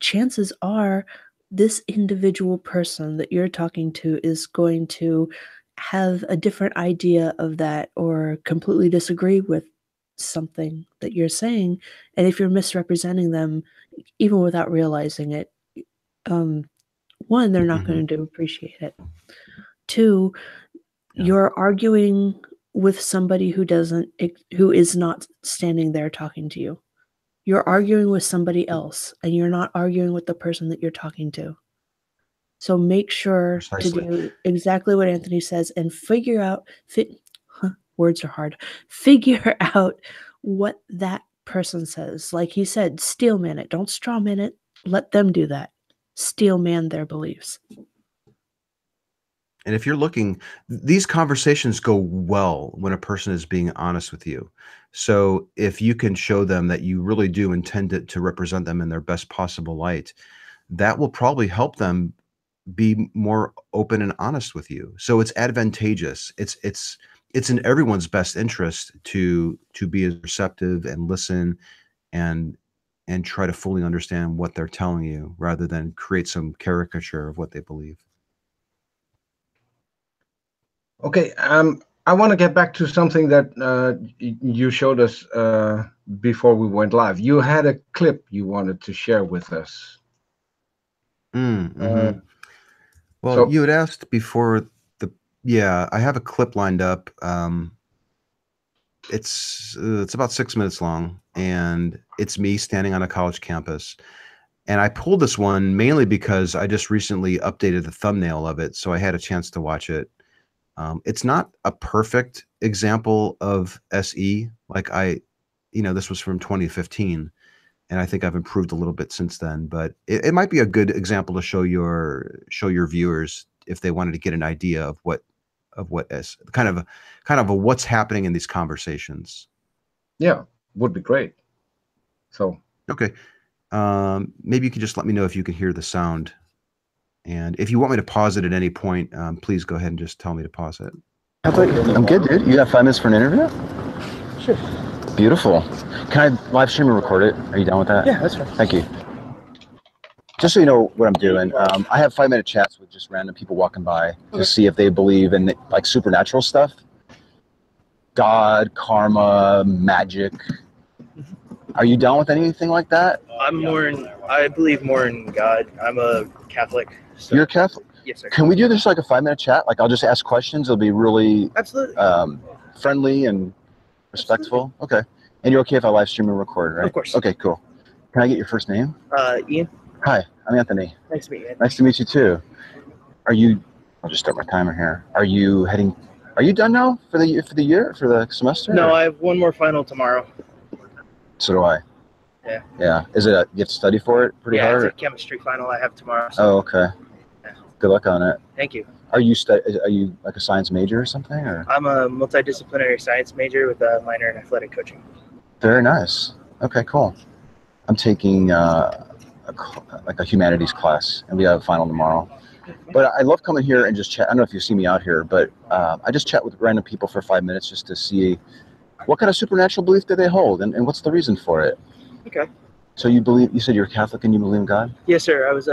chances are this individual person that you're talking to is going to have a different idea of that, or completely disagree with something that you're saying. And if you're misrepresenting them, even without realizing it, one, they're not going to appreciate it. Two, you're arguing with somebody who is not standing there talking to you. You're arguing with somebody else, and you're not arguing with the person that you're talking to. So make sure to do exactly what Anthony says and figure out words are hard. Figure out what that person says. Like he said, steelman it. Don't strawman it. Let them do that. Steelman their beliefs. And if you're looking, these conversations go well when a person is being honest with you. So if you can show them that you really do intend to represent them in their best possible light, that will probably help them be more open and honest with you. So it's advantageous. It's in everyone's best interest to be as receptive and listen and try to fully understand what they're telling you rather than create some caricature of what they believe. Okay, I want to get back to something that you showed us before we went live. You had a clip you wanted to share with us. Well, so you had asked before yeah, I have a clip lined up. It's about 6 minutes long, and it's me standing on a college campus. And I pulled this one mainly because I just recently updated the thumbnail of it, so I had a chance to watch it. It's not a perfect example of SE. Like this was from 2015, and I think I've improved a little bit since then. But it might be a good example to show your viewers if they wanted to get an idea of what is kind of a what's happening in these conversations. Yeah, would be great. So okay, maybe you can just let me know if you can hear the sound. And if you want me to pause it at any point, please go ahead and just tell me to pause it. I'm good, dude. You got 5 minutes for an interview? Sure. Beautiful. Can I live stream and record it? Are you down with that? Yeah, that's fine. Thank you. Just so you know what I'm doing, I have 5-minute chats with just random people walking by to see if they believe in like supernatural stuff. God, karma, magic. Are you down with anything like that? I believe more in God. I'm a Catholic. So. You're a Catholic? Yes, sir. Can we do this like a 5-minute chat? Like I'll just ask questions. It'll be really absolutely friendly and respectful. Absolutely. Okay. And you're okay if I live stream and record, right? Of course. Okay, cool. Can I get your first name? Ian. Hi, I'm Anthony. Nice to meet you. Nice to meet you too. I'll just start my timer here. Are you done now for the year, for the semester? No, I have one more final tomorrow. So do I. Yeah. Yeah. Is it you have to study for it pretty hard? Yeah, it's a chemistry final I have tomorrow. So. Oh, okay. Yeah. Good luck on it. Thank you. Are you like a science major or something? Or? I'm a multidisciplinary science major with a minor in athletic coaching. Very nice. Okay, cool. I'm taking like a humanities class, and we have a final tomorrow. But I love coming here and just chat. I don't know if you see me out here, but I just chat with random people for 5 minutes just to see what kind of supernatural belief do they hold, and what's the reason for it. Okay. So you said you're Catholic and you believe in God? Yes, sir. I was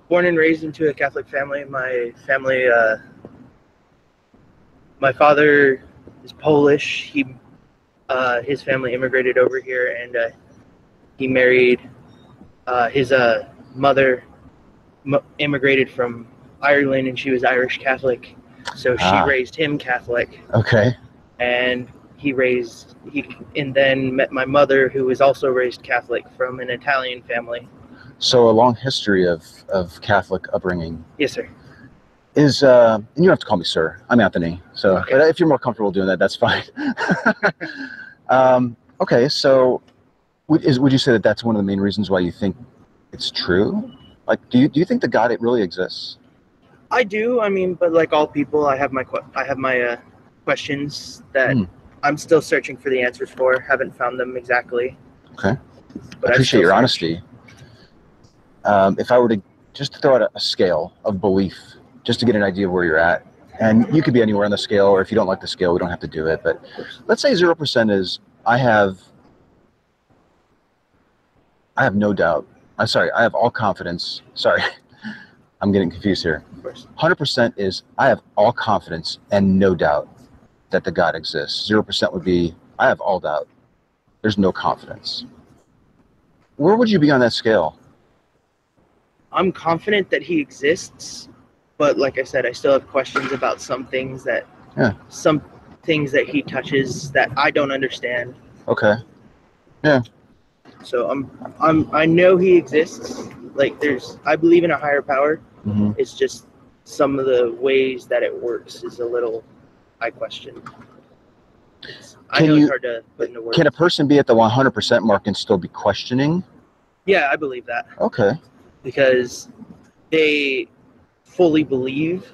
born and raised into a Catholic family. My family, my father is Polish. His family immigrated over here, and he married his mother immigrated from Ireland, and she was Irish Catholic, so she raised him Catholic. Okay. And he then met my mother, who was also raised Catholic from an Italian family. So a long history of Catholic upbringing. Yes, sir. And you don't have to call me sir. I'm Anthony. So okay. But if you're more comfortable doing that, that's fine. Okay, so would you say that that's one of the main reasons why you think it's true? Like, do you think that God really exists? I do. I mean, but like all people, I have my questions that I'm still searching for the answers for. Haven't found them exactly. Okay. But I appreciate your honesty. If I were to just throw out a scale of belief, just to get an idea of where you're at, and you could be anywhere on the scale, or if you don't like the scale, we don't have to do it. But let's say 0% is I have no doubt. I'm sorry, I have all confidence. Sorry, I'm getting confused here. 100% is I have all confidence and no doubt that the God exists. 0% would be I have all doubt. There's no confidence. Where would you be on that scale? I'm confident that he exists, but like I said, I still have questions about some things that he touches that I don't understand. Okay. Yeah. So I know he exists. Like I believe in a higher power. Mm-hmm. It's just some of the ways that it works is a little I question. I know it's hard to put into words. Can a person be at the 100% mark and still be questioning? Yeah, I believe that. Okay. Because they fully believe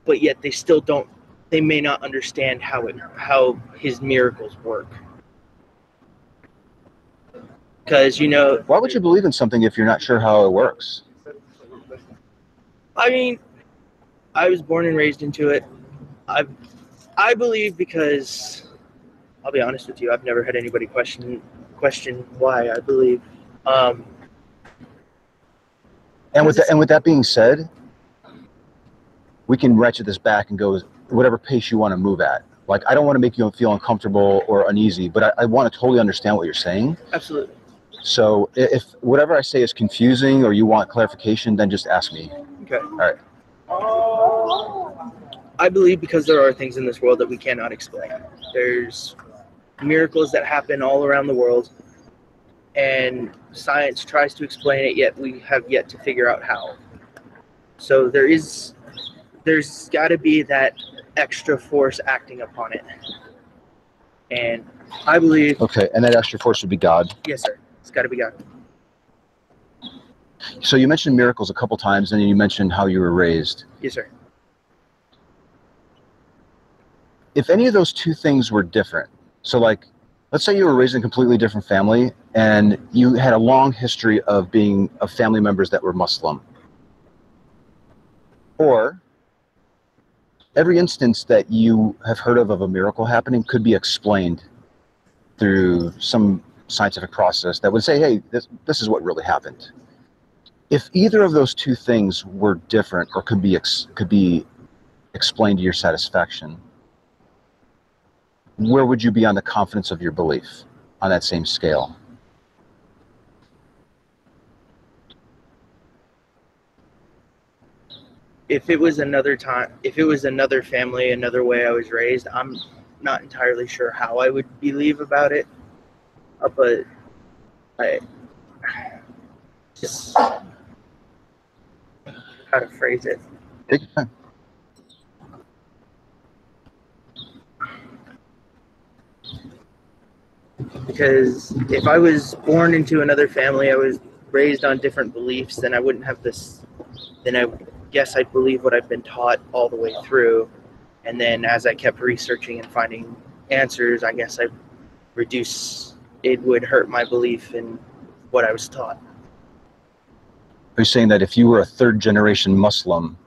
but yet they still don't. They may not understand how his miracles work. Because why would you believe in something if you're not sure how it works? I mean, I was born and raised into it. I believe because, I'll be honest with you, I've never had anybody question why I believe. And with that being said, we can ratchet this back and go whatever pace you want to move at. Like, I don't want to make you feel uncomfortable or uneasy, but I want to totally understand what you're saying. Absolutely. So if whatever I say is confusing or you want clarification, then just ask me. Okay. All right. I believe because there are things in this world that we cannot explain. There's miracles that happen all around the world, and science tries to explain it, yet we have yet to figure out how. So there's got to be that extra force acting upon it. And I believe... Okay, and that extra force would be God? Yes, sir. It's got to be God. So you mentioned miracles a couple times, and then you mentioned how you were raised. Yes, sir. If any of those two things were different, so like, let's say you were raised in a completely different family, and you had a long history of being of family members that were Muslim. Or every instance that you have heard of a miracle happening could be explained through some scientific process that would say, hey, this is what really happened. If either of those two things were different or could be explained to your satisfaction, where would you be on the confidence of your belief on that same scale? If it was another time, if it was another family, another way I was raised, I'm not entirely sure how I would believe about it. But I just how to phrase it. Take your time. Because if I was born into another family, I was raised on different beliefs, then I wouldn't have this. Then I guess I'd believe what I've been taught all the way through. And then as I kept researching and finding answers, I guess it would hurt my belief in what I was taught. Are you saying that if you were a third-generation Muslim,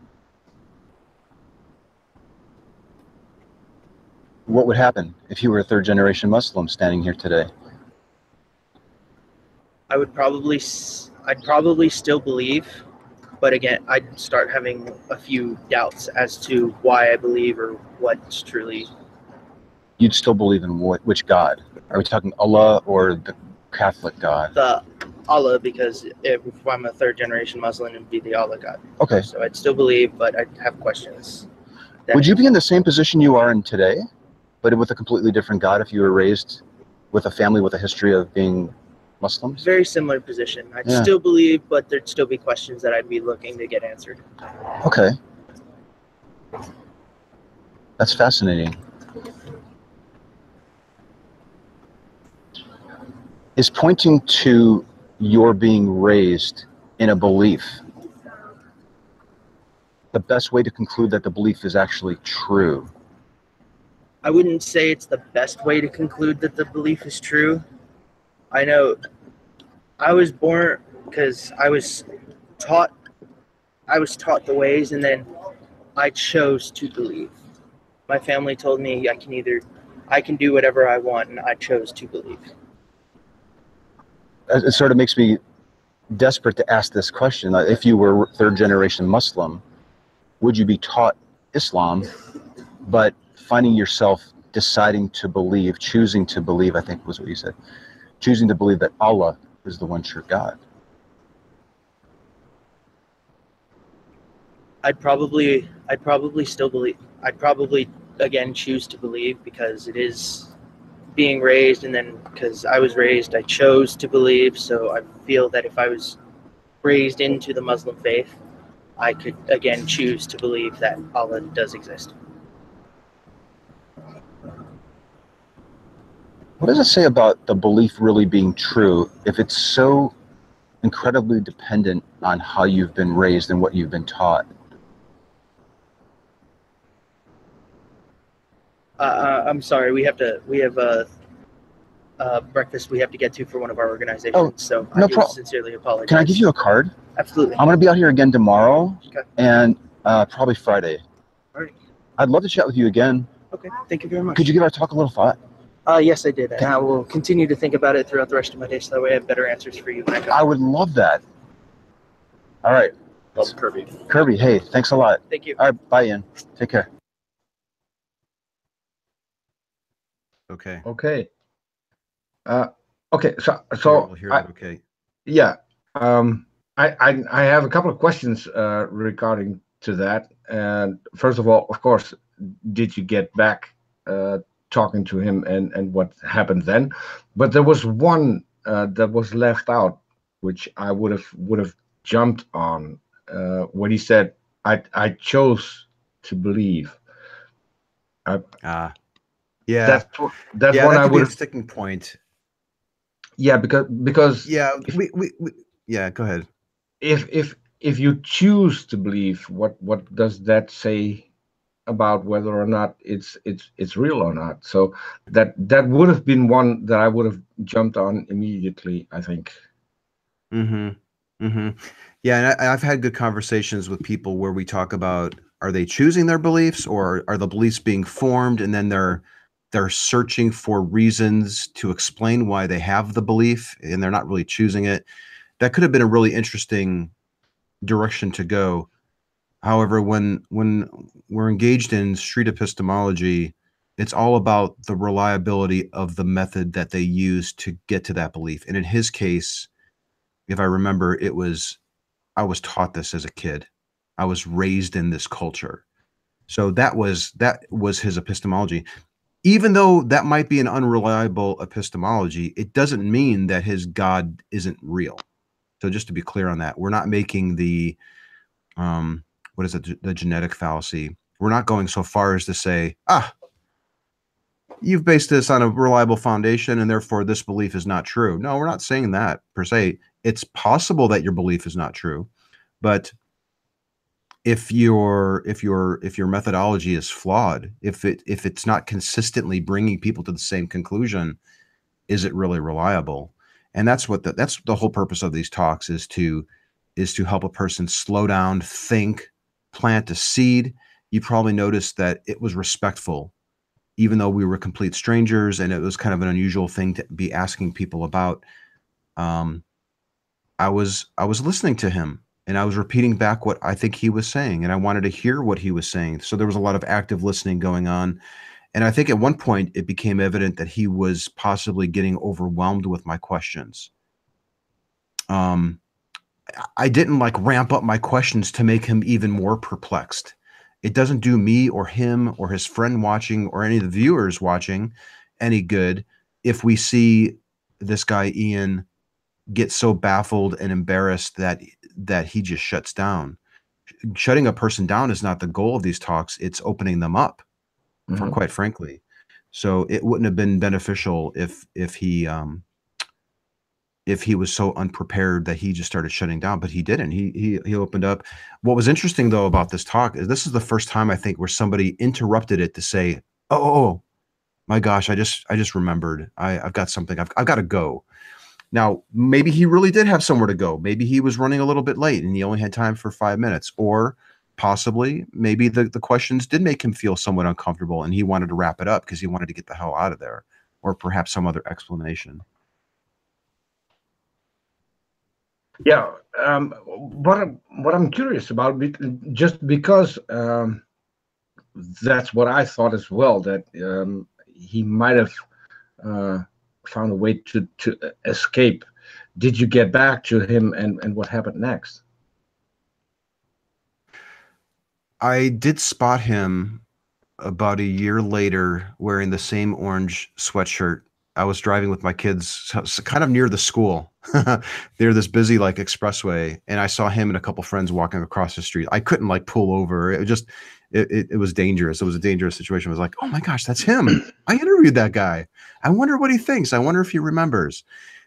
what would happen if you were a third-generation Muslim standing here today? I'd probably still believe, but again, I'd start having a few doubts as to why I believe or what's truly. You'd still believe in which God? Are we talking Allah or the Catholic God? The Allah, because if I'm a third-generation Muslim, it'd be the Allah God. Okay. So I'd still believe, but I'd have questions. Would you be in the same position you are in today, but with a completely different God if you were raised with a family with a history of being Muslims? Very similar position. I'd still believe, but there'd still be questions that I'd be looking to get answered. Okay. That's fascinating. Is pointing to your being raised in a belief the best way to conclude that the belief is actually true? I wouldn't say it's the best way to conclude that the belief is true. I know I was born because I was taught the ways, and then I chose to believe. My family told me I can do whatever I want, and I chose to believe. It sort of makes me desperate to ask this question. If you were third-generation Muslim, would you be taught Islam, but finding yourself deciding to believe, choosing to believe, I think was what you said, choosing to believe that Allah is the one true God? I'd probably still believe. I'd probably again choose to believe because it is being raised, and then because I was raised, I chose to believe. So I feel that if I was raised into the Muslim faith, I could again choose to believe that Allah does exist. What does it say about the belief really being true if it's so incredibly dependent on how you've been raised and what you've been taught? I'm sorry. We have breakfast we have to get to for one of our organizations. Oh, so no I do problem. sincerely apologize. Can I give you a card? Absolutely. I'm going to be out here again tomorrow. Okay. And probably Friday. All right. I'd love to chat with you again. Okay. Thank you very much. Could you give our talk a little thought? Yes, I did. And I will continue to think about it throughout the rest of my day so that way I have better answers for you when I go. I would love that. All right. That's Kirby. Kirby, hey, thanks a lot. Thank you. All right, bye, Ian. Take care. Okay. Okay. Okay. So We'll hear that. Okay. yeah. I have a couple of questions regarding to that. And first of all, of course, did you get back talking to him and what happened then? But there was one that was left out, which I would have jumped on when he said, "I chose to believe." Yeah. That's one that I could be would a have. sticking point. Yeah, because Yeah, we yeah, go ahead. if you choose to believe, what does that say about whether or not it's real or not? So that would have been one that I would have jumped on immediately, I think. Yeah, and I've had good conversations with people where we talk about, are they choosing their beliefs, or are the beliefs being formed and then they're searching for reasons to explain why they have the belief and they're not really choosing it. That could have been a really interesting direction to go. However, when we're engaged in street epistemology, it's all about the reliability of the method that they use to get to that belief. And in his case, if I remember, I was taught this as a kid. I was raised in this culture. So that was his epistemology. Even though that might be an unreliable epistemology, it doesn't mean that his God isn't real. So just to be clear on that, we're not making the, what is it, the genetic fallacy. We're not going so far as to say, you've based this on a reliable foundation and therefore this belief is not true. No, we're not saying that per se. It's possible that your belief is not true, but if your methodology is flawed, if it's not consistently bringing people to the same conclusion, is it really reliable? And that's the whole purpose of these talks, is to help a person slow down, think, plant a seed. You probably noticed that it was respectful, even though we were complete strangers, and it was kind of an unusual thing to be asking people about. I was listening to him. And I was repeating back what I think he was saying, and I wanted to hear what he was saying. So there was a lot of active listening going on. And I think at one point it became evident that he was possibly getting overwhelmed with my questions. I didn't ramp up my questions to make him even more perplexed. It doesn't do me or him or his friend watching or any of the viewers watching any good if we see this guy, Ian, get so baffled and embarrassed that he just shuts down. Shutting a person down is not the goal of these talks. It's opening them up, for quite frankly. So it wouldn't have been beneficial if he was so unprepared that he just started shutting down, but he didn't. He opened up. What was interesting though about this talk is this is the first time I think where somebody interrupted it to say, "Oh my gosh, I just remembered. I've got something. I've got to go." Now, maybe he really did have somewhere to go. Maybe he was running a little bit late and he only had time for 5 minutes. Or possibly, maybe the questions did make him feel somewhat uncomfortable and he wanted to wrap it up because he wanted to get the hell out of there. Or perhaps some other explanation. Yeah. What I'm curious about, just because that's what I thought as well, that he might have found a way to escape. Did you get back to him and what happened next? I did spot him about a year later wearing the same orange sweatshirt. I was driving with my kids kind of near the school. They're this busy expressway, and I saw him and a couple friends walking across the street. I couldn't pull over. It was dangerous. It was a dangerous situation. I was like, oh my gosh, that's him. I interviewed that guy. I wonder what he thinks. I wonder if he remembers.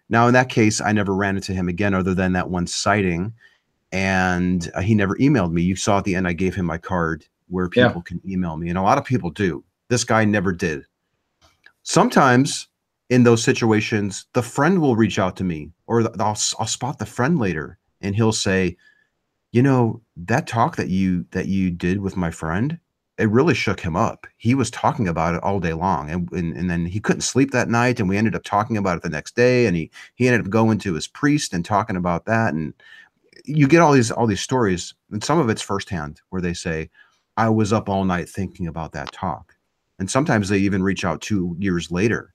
Now, in that case, I never ran into him again other than that one sighting. And he never emailed me. You saw at the end, I gave him my card where people can email me. And a lot of people do. This guy never did. Sometimes in those situations, the friend will reach out to me, or I'll spot the friend later, and he'll say, you know, that talk that you did with my friend, it really shook him up. He was talking about it all day long, and then he couldn't sleep that night, and we ended up talking about it the next day, and he ended up going to his priest and talking about that. And you get all these stories, and some of it's firsthand, where they say, I was up all night thinking about that talk. And sometimes they even reach out 2 years later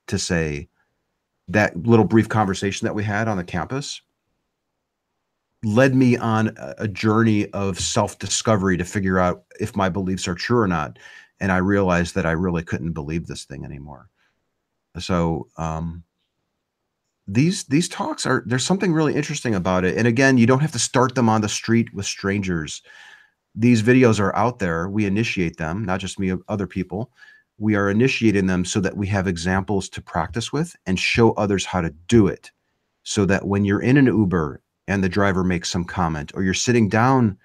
to say, that little brief conversation that we had on the campus led me on a journey of self-discovery to figure out if my beliefs are true or not. And I realized that I really couldn't believe this thing anymore. So these talks there's something really interesting about it. And again, you don't have to start them on the street with strangers. These videos are out there. We initiate them, not just me, other people. We are initiating them so that we have examples to practice with and show others how to do it. So that when you're in an Uber and the driver makes some comment, or you're sitting down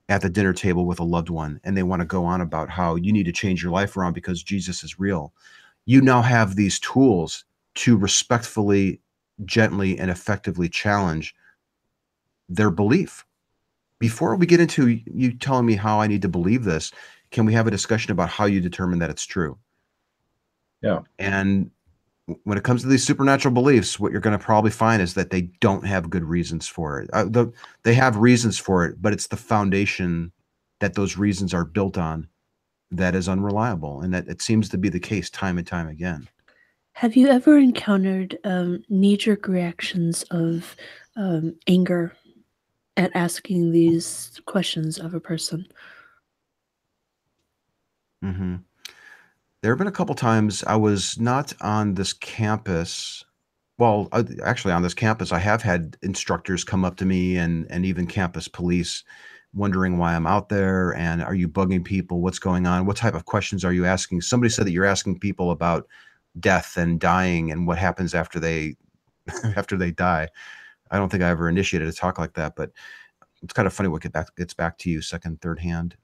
at the dinner table with a loved one and they want to go on about how you need to change your life around because Jesus is real, you now have these tools to respectfully, gently, and effectively challenge their belief. Before we get into you telling me how I need to believe this, can we have a discussion about how you determine that it's true? Yeah. And when it comes to these supernatural beliefs, what you're going to probably find is that they don't have good reasons for it. They have reasons for it, but it's the foundation that those reasons are built on that is unreliable, and that it seems to be the case time and time again. Have you ever encountered knee-jerk reactions of anger at asking these questions of a person? Mm-hmm. There have been a couple times. I was not on this campus. Well, actually on this campus, I have had instructors come up to me and even campus police wondering why I'm out there, and are you bugging people? What's going on? What type of questions are you asking? Somebody said that you're asking people about death and dying and what happens after they after they die. I don't think I ever initiated a talk like that, but it's kind of funny what gets back to you second, third hand.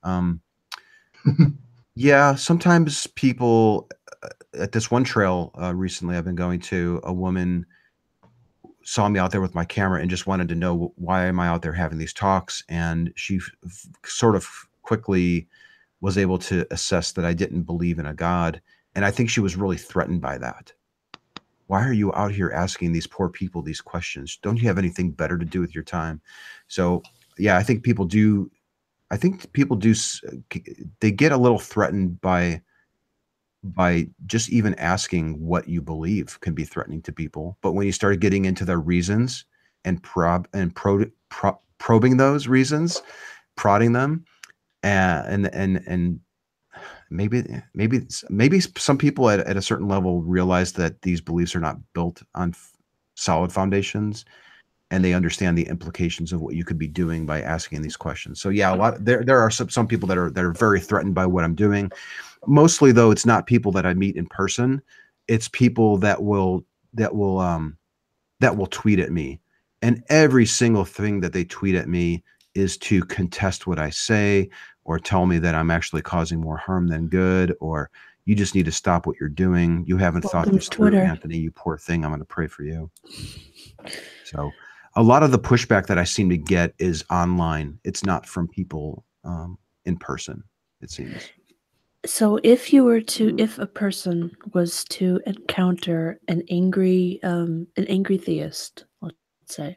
Yeah, sometimes people at this one trail recently I've been going to, a woman saw me out there with my camera and just wanted to know, why am I out there having these talks? And she sort of quickly was able to assess that I didn't believe in a God. And I think she was really threatened by that. Why are you out here asking these poor people these questions? Don't you have anything better to do with your time? So yeah, I think people do. They get a little threatened by just even asking what you believe can be threatening to people. But when you start getting into their reasons and probing those reasons, prodding them, and maybe some people at a certain level realize that these beliefs are not built on solid foundations, and they understand the implications of what you could be doing by asking these questions. So yeah, there are some people that are very threatened by what I'm doing. Mostly though, it's not people that I meet in person. It's people that will tweet at me, and every single thing that they tweet at me is to contest what I say, or tell me that I'm actually causing more harm than good, or you just need to stop what you're doing. You haven't thought this through, Anthony, you poor thing. I'm going to pray for you. So a lot of the pushback that I seem to get is online. It's not from people in person, it seems. So if a person was to encounter an angry theist, let's say,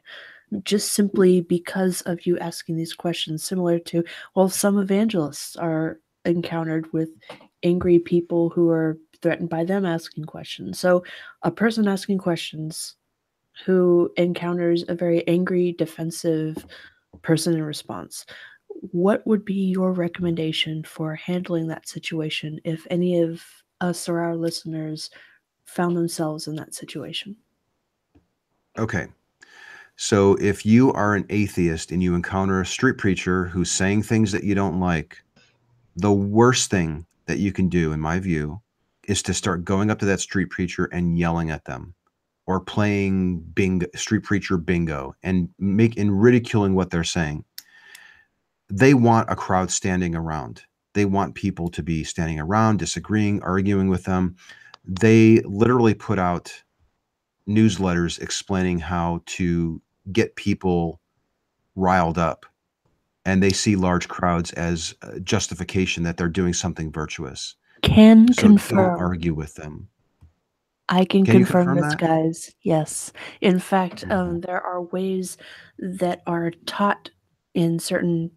just simply because of you asking these questions, similar to, well, some evangelists are encountered with angry people who are threatened by them asking questions. So a person asking questions who encounters a very angry, defensive person in response, what would be your recommendation for handling that situation if any of us or our listeners found themselves in that situation? Okay. So if you are an atheist and you encounter a street preacher who's saying things that you don't like, the worst thing that you can do, in my view, is to start going up to that street preacher and yelling at them, or playing street preacher bingo and ridiculing what they're saying. They want a crowd standing around. They want people to be standing around, disagreeing, arguing with them. They literally put out newsletters explaining how to get people riled up. And they see large crowds as justification that they're doing something virtuous. Can So don't confirm. argue with them. I can Can you confirm confirm this, that? guys. Yes. In fact, Mhm. there are ways that are taught in certain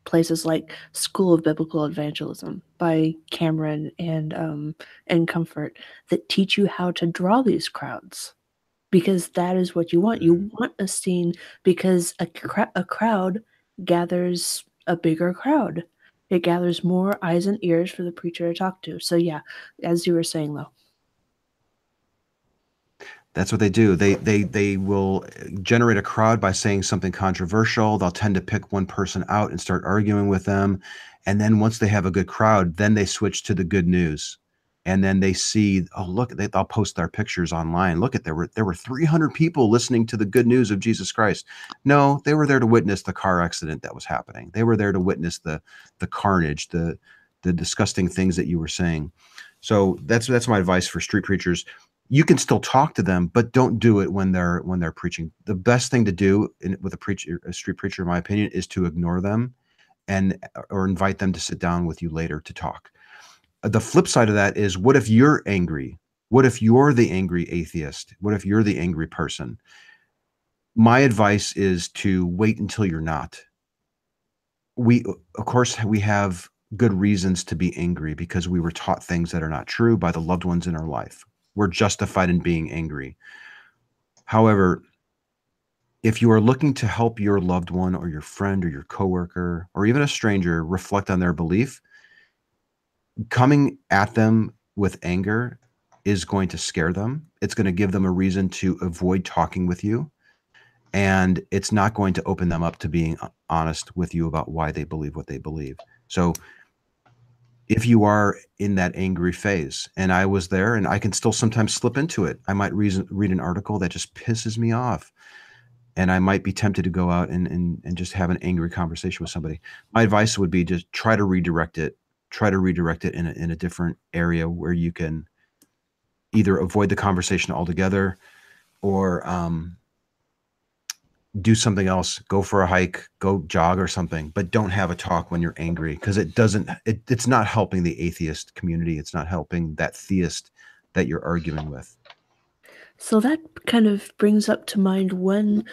places like School of Biblical Evangelism by Cameron and Comfort that teach you how to draw these crowds, because that is what you want. You want a scene because a crowd gathers a bigger crowd. It gathers more eyes and ears for the preacher to talk to. So yeah, as you were saying though. That's what they do. They will generate a crowd by saying something controversial. They'll tend to pick one person out and start arguing with them. And then once they have a good crowd, then they switch to the good news. And then they see, oh, look, they'll post their pictures online. Look at there were 300 people listening to the good news of Jesus Christ. No, they were there to witness the car accident that was happening. They were there to witness the carnage, the disgusting things that you were saying. So that's my advice for street preachers. You can still talk to them, but don't do it when they're preaching. The best thing to do with a street preacher, in my opinion, is to ignore them or invite them to sit down with you later to talk. The flip side of that is, what if you're angry? What if you're the angry atheist? What if you're the angry person? My advice is to wait until you're not. Of course, we have good reasons to be angry because we were taught things that are not true by the loved ones in our life. We're justified in being angry. However, if you are looking to help your loved one or your friend or your coworker or even a stranger reflect on their belief, coming at them with anger is going to scare them. It's going to give them a reason to avoid talking with you. And it's not going to open them up to being honest with you about why they believe what they believe. So if you are in that angry phase, and I was there, and I can still sometimes slip into it. I might read an article that just pisses me off, and I might be tempted to go out and just have an angry conversation with somebody. My advice would be just try to redirect it. Try to redirect it in a different area where you can either avoid the conversation altogether or do something else, go for a hike, go jog or something, but don't have a talk when you're angry, because it's not helping the atheist community. It's not helping that theist that you're arguing with. So that kind of brings up to mind one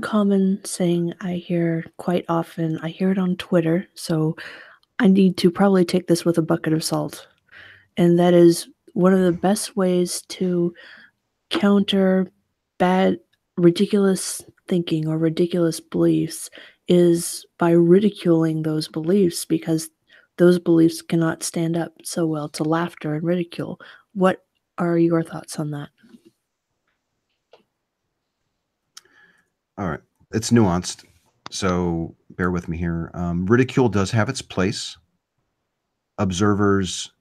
common saying I hear quite often. I hear it on Twitter, so I need to probably take this with a bucket of salt. And that is, one of the best ways to counter ridiculous thinking or ridiculous beliefs is by ridiculing those beliefs, because those beliefs cannot stand up so well to laughter and ridicule. What are your thoughts on that? All right. It's nuanced, so bear with me here. Ridicule does have its place. Observers.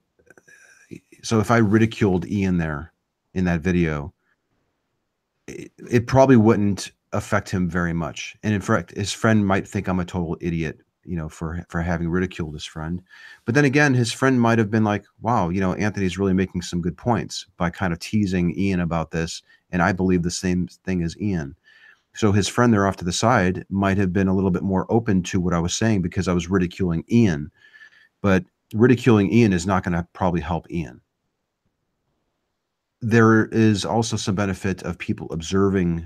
So if I ridiculed Ian there in that video, it probably wouldn't affect him very much. And in fact, his friend might think I'm a total idiot, for having ridiculed his friend. But then again, his friend might have been like, wow, Anthony's really making some good points by kind of teasing Ian about this. And I believe the same thing as Ian. So his friend there off to the side might have been a little bit more open to what I was saying because I was ridiculing Ian. But ridiculing Ian is not going to probably help Ian. There is also some benefit of people observing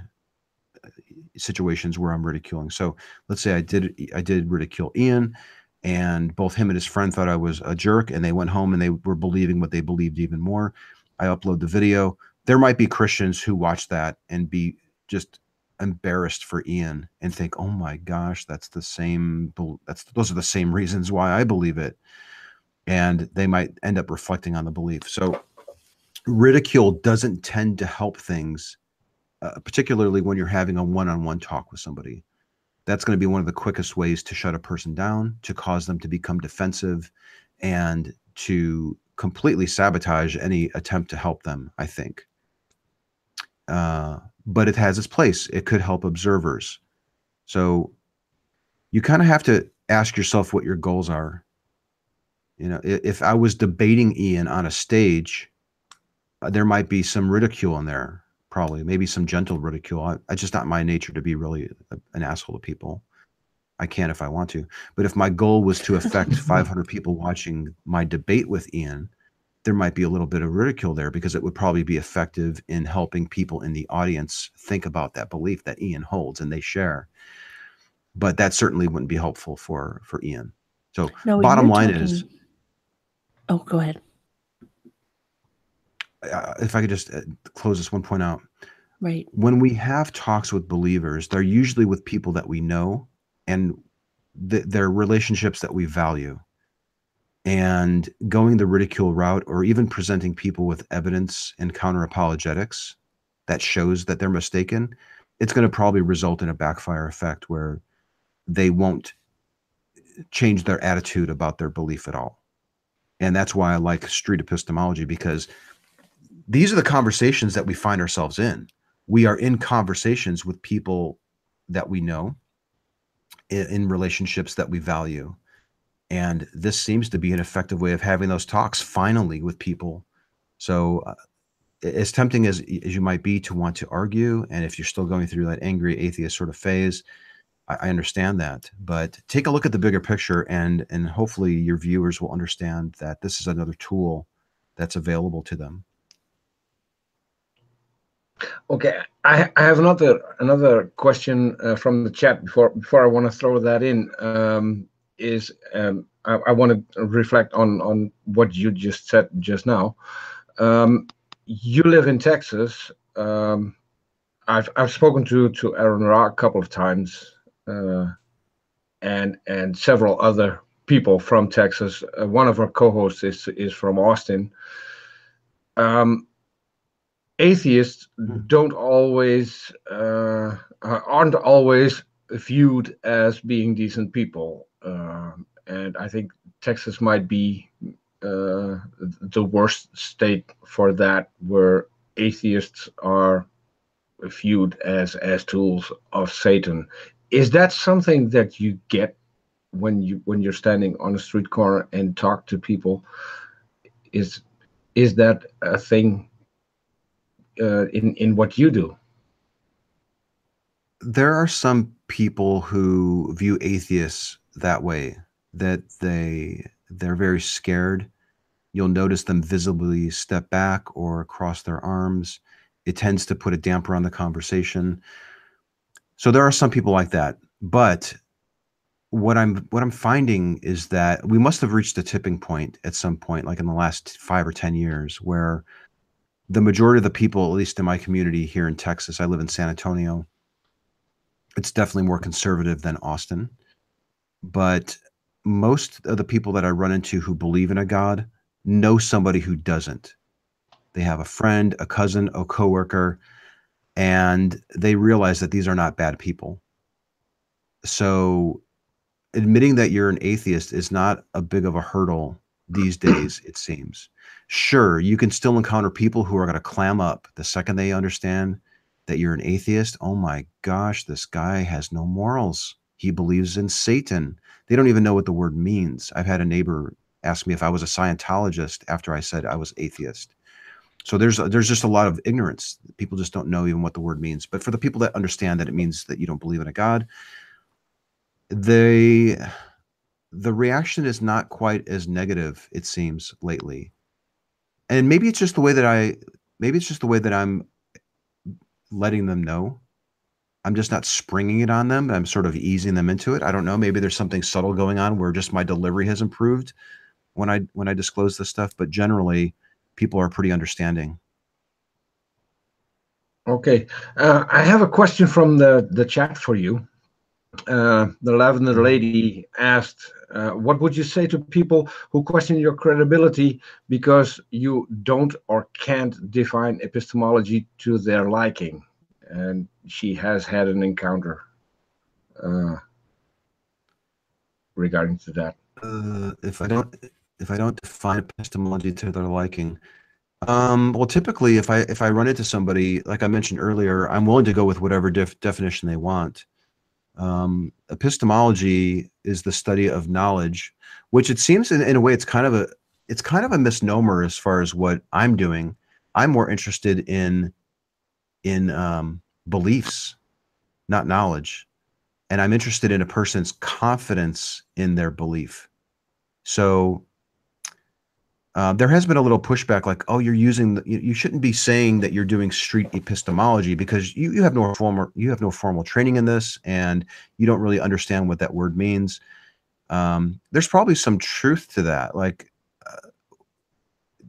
situations where I'm ridiculing. So let's say I did ridicule Ian, and both him and his friend thought I was a jerk, and they went home and they were believing what they believed even more. I upload the video. There might be Christians who watch that and be just embarrassed for Ian and think, oh my gosh, those are the same reasons why I believe it. And they might end up reflecting on the belief. So ridicule doesn't tend to help things, particularly when you're having a one-on-one talk with somebody. That's going to be one of the quickest ways to shut a person down, to cause them to become defensive, and to completely sabotage any attempt to help them, I think. But it has its place. It could help observers. So you kind of have to ask yourself what your goals are. You know, if I was debating Ian on a stage, there might be some ridicule in there, probably, maybe some gentle ridicule. It's just not my nature to be really an asshole to people. I can if I want to. But if my goal was to affect 500 people watching my debate with Ian, there might be a little bit of ridicule there, because it would probably be effective in helping people in the audience think about that belief that Ian holds and they share. But that certainly wouldn't be helpful for Ian. So No, bottom line is, oh, go ahead. if I could just close this one point out. Right. When we have talks with believers, they're usually with people that we know and they're relationships that we value. And going the ridicule route, or even presenting people with evidence and counter apologetics that shows that they're mistaken, it's going to probably result in a backfire effect where they won't change their attitude about their belief at all. And that's why I like Street Epistemology, because these are the conversations that we find ourselves in. We are in conversations with people that we know, in relationships that we value. And this seems to be an effective way of having those talks finally with people. So as tempting as you might be to want to argue, and if you're still going through that angry atheist sort of phase, I understand that. But take a look at the bigger picture, and hopefully your viewers will understand that this is another tool that's available to them. Okay, I have another question from the chat before I want to throw that in. I want to reflect on what you just said just now. You live in Texas. I've spoken to Aron Ra a couple of times, and several other people from Texas. One of our co-hosts is from Austin. Atheists aren't always viewed as being decent people, and I think Texas might be the worst state for that, where atheists are viewed as tools of Satan. Is that something that you get when you're standing on a street corner and talk to people? Is that a thing in what you do? There are some people who view atheists that way, that they're very scared. You'll notice them visibly step back or cross their arms. It tends to put a damper on the conversation. So there are some people like that. But what I'm finding is that we must have reached a tipping point at some point, like in the last 5 or 10 years, where the majority of the people, at least in my community here in Texas, I live in San Antonio, it's definitely more conservative than Austin. But most of the people that I run into who believe in a God know somebody who doesn't. They have a friend, a cousin, a coworker, and they realize that these are not bad people. So admitting that you're an atheist is not a big of a hurdle these days, it seems. Sure, you can still encounter people who are going to clam up the second they understand that you're an atheist. Oh my gosh, this guy has no morals. He believes in Satan. They don't even know what the word means. I've had a neighbor ask me if I was a Scientologist after I said I was atheist. So there's just a lot of ignorance. People just don't know even what the word means. But for the people that understand that it means that you don't believe in a God, the reaction is not quite as negative, it seems, lately. And maybe it's just the way that I'm letting them know. I'm just not springing it on them. I'm sort of easing them into it. I don't know. Maybe there's something subtle going on where just my delivery has improved when I disclose this stuff. But generally, people are pretty understanding. Okay, I have a question from the chat for you. The Lavender Lady asked, what would you say to people who question your credibility because you don't or can't define epistemology to their liking? And she has had an encounter regarding to that. If I don't define epistemology to their liking, well, typically if I run into somebody, like I mentioned earlier, I'm willing to go with whatever definition they want. Epistemology is the study of knowledge, which it seems in a way it's kind of a misnomer as far as what I'm doing. I'm more interested in beliefs, not knowledge. And I'm interested in a person's confidence in their belief. So there has been a little pushback, like, oh, you're using you shouldn't be saying that you're doing street epistemology because you have no formal training in this, and you don't really understand what that word means. There's probably some truth to that. Like,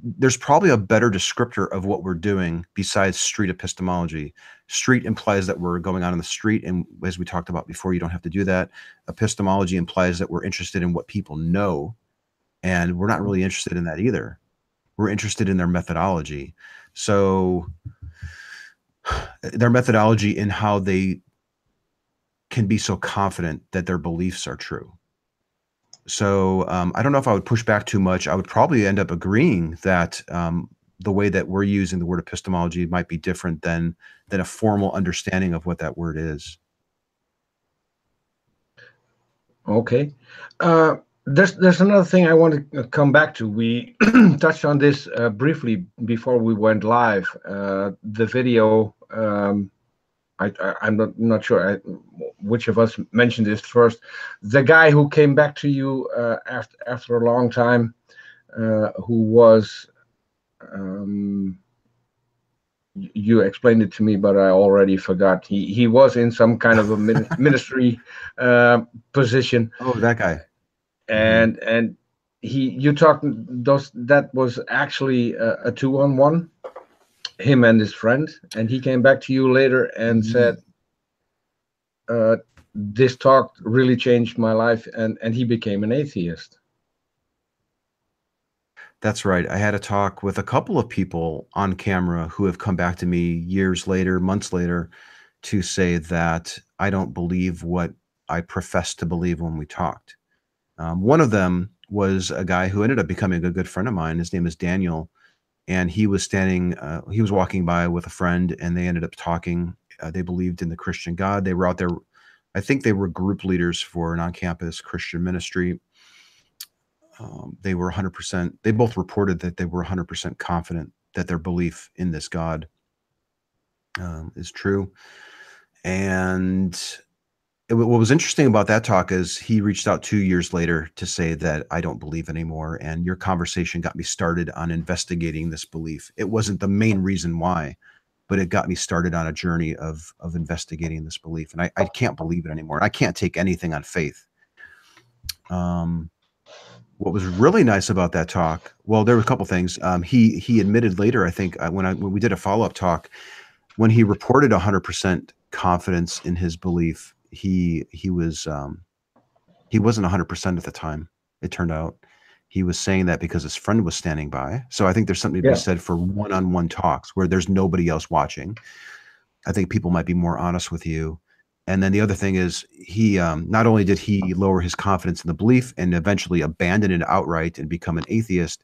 there's probably a better descriptor of what we're doing besides street epistemology. Street implies that we're going out on the street, and as we talked about before, you don't have to do that. Epistemology implies that we're interested in what people know, and we're not really interested in that either. We're interested in their methodology. So their methodology in how they can be so confident that their beliefs are true. So I don't know if I would push back too much. I would probably end up agreeing that the way that we're using the word epistemology might be different than a formal understanding of what that word is. Okay. There's another thing I want to come back to. We touched on this briefly before we went live. The video, I'm not sure which of us mentioned this first. The guy who came back to you after a long time, who was, you explained it to me, but I already forgot. He was in some kind of a ministry position. Oh, that guy. And you talked that was actually a 2-on-1, him and his friend, and he came back to you later and said, this talk really changed my life, and he became an atheist. That's right. I had a talk with a couple of people on camera who have come back to me years later, months later, to say that I don't believe what I professed to believe when we talked. One of them was a guy who ended up becoming a good friend of mine. His name is Daniel, and he was he was walking by with a friend, and they ended up talking. They believed in the Christian God. They were out there. I think they were group leaders for an on-campus Christian ministry. They were 100%. They both reported that they were 100% confident that their belief in this God is true. And what was interesting about that talk is he reached out 2 years later to say that I don't believe anymore. And your conversation got me started on investigating this belief. It wasn't the main reason why, but it got me started on a journey of investigating this belief. And I can't believe it anymore. I can't take anything on faith. What was really nice about that talk, well, there were a couple things. He admitted later, I think, when we did a follow-up talk, when he reported 100% confidence in his belief, he wasn't 100% at the time. It turned out he was saying that because his friend was standing by. So I think there's something to be said for one-on-one talks where there's nobody else watching. I think people might be more honest with you. And then the other thing is he not only did he lower his confidence in the belief and eventually abandon it outright and become an atheist,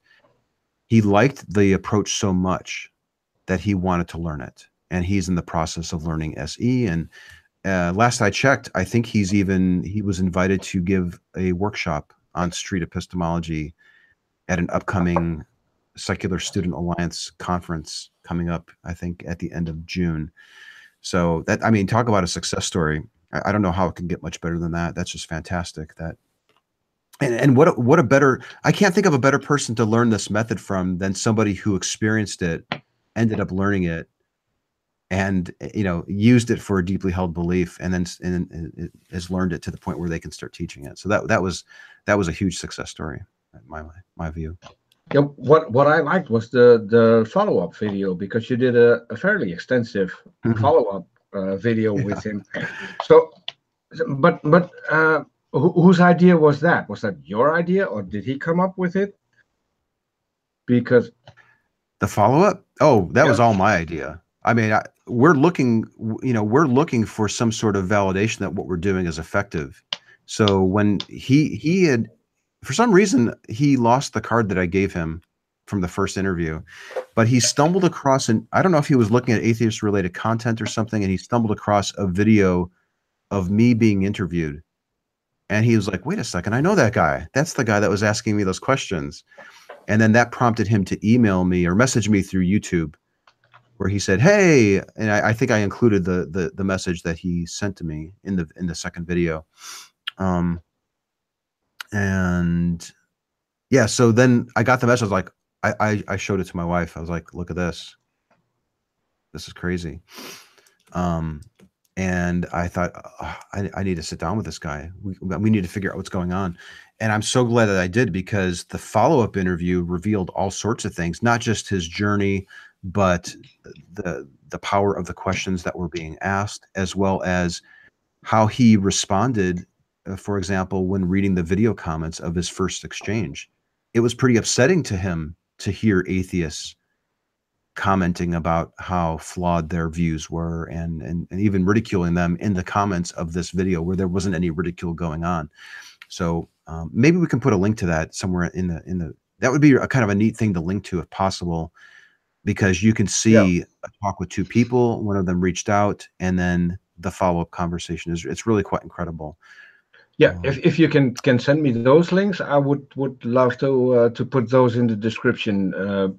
he liked the approach so much that he wanted to learn it. And he's in the process of learning SE. And last I checked, I think he was invited to give a workshop on street epistemology at an upcoming Secular Student Alliance conference coming up, I think, at the end of June. So that, I mean, talk about a success story. I don't know how it can get much better than that. That's just fantastic. And what a better, I can't think of a better person to learn this method from than somebody who experienced it, ended up learning it, and used it for a deeply held belief, and then has learned it to the point where they can start teaching it. So that was a huge success story, in my view. Yeah, what I liked was the follow-up video, because you did a fairly extensive follow-up video with him. So, but whose idea was that? Was that your idea, or did he come up with it? Because the follow-up, that was all my idea. I mean, we're looking for some sort of validation that what we're doing is effective. So when he had, for some reason, he lost the card that I gave him from the first interview, but he stumbled across, and I don't know if he was looking at atheist-related content or something, and he stumbled across a video of me being interviewed. And he was like, wait a second, I know that guy. That's the guy that was asking me those questions. And then that prompted him to email me or message me through YouTube, where he said, hey, and I think I included the message that he sent to me in the second video. And yeah, so then I got the message. I was like, I showed it to my wife. I was like, look at this. This is crazy. And I thought, I need to sit down with this guy. We need to figure out what's going on. And I'm so glad that I did, because the follow-up interview revealed all sorts of things, not just his journey, but the power of the questions that were being asked, as well as how he responded, for example, when reading the video comments of his first exchange. It was pretty upsetting to him to hear atheists commenting about how flawed their views were, and even ridiculing them in the comments of this video where there wasn't any ridicule going on. So maybe we can put a link to that somewhere in the that would be a kind of a neat thing to link to if possible, because you can see a talk with two people. One of them reached out, and then the follow-up conversation it's really quite incredible. Yeah, if you can send me those links, I would love to put those in the description,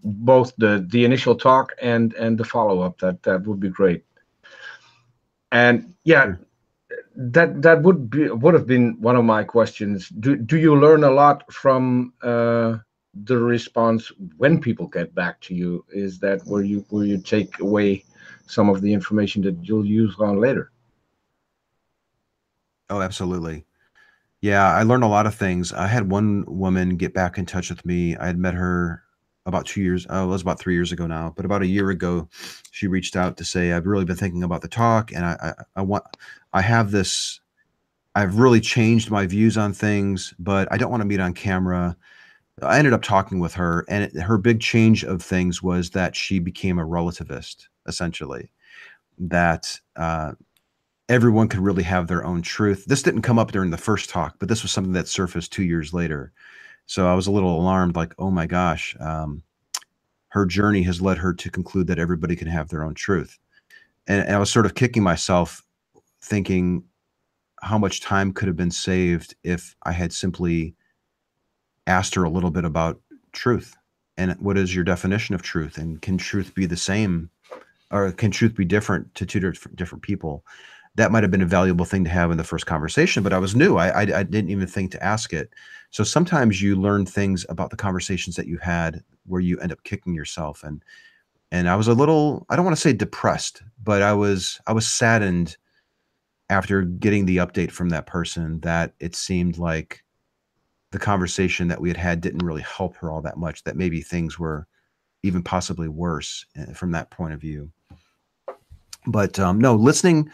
both the initial talk and the follow-up. That would be great. And yeah, that would have been one of my questions. Do you learn a lot from the response when people get back to you? Is that where you take away some of the information that you'll use on later? Oh, absolutely. Yeah, I learned a lot of things. I had one woman get back in touch with me. I had met her about 2 years, it was about 3 years ago now, but about a year ago, she reached out to say, I've really been thinking about the talk, and I've really changed my views on things, but I don't want to meet on camera. I ended up talking with her, and her big change of things was that she became a relativist, essentially, that everyone could really have their own truth. This didn't come up during the first talk, but this was something that surfaced 2 years later. So I was a little alarmed, like, oh my gosh, her journey has led her to conclude that everybody can have their own truth. And I was sort of kicking myself, thinking how much time could have been saved if I had simply asked her a little bit about truth. And what is your definition of truth? And can truth be the same, or can truth be different to two different people? That might have been a valuable thing to have in the first conversation, but I was new. I didn't even think to ask it. So sometimes you learn things about the conversations that you had where you end up kicking yourself. And I was a little, I don't want to say depressed, but I was saddened after getting the update from that person that it seemed like the conversation that we had didn't really help her all that much, that maybe things were even possibly worse from that point of view. But no, listening,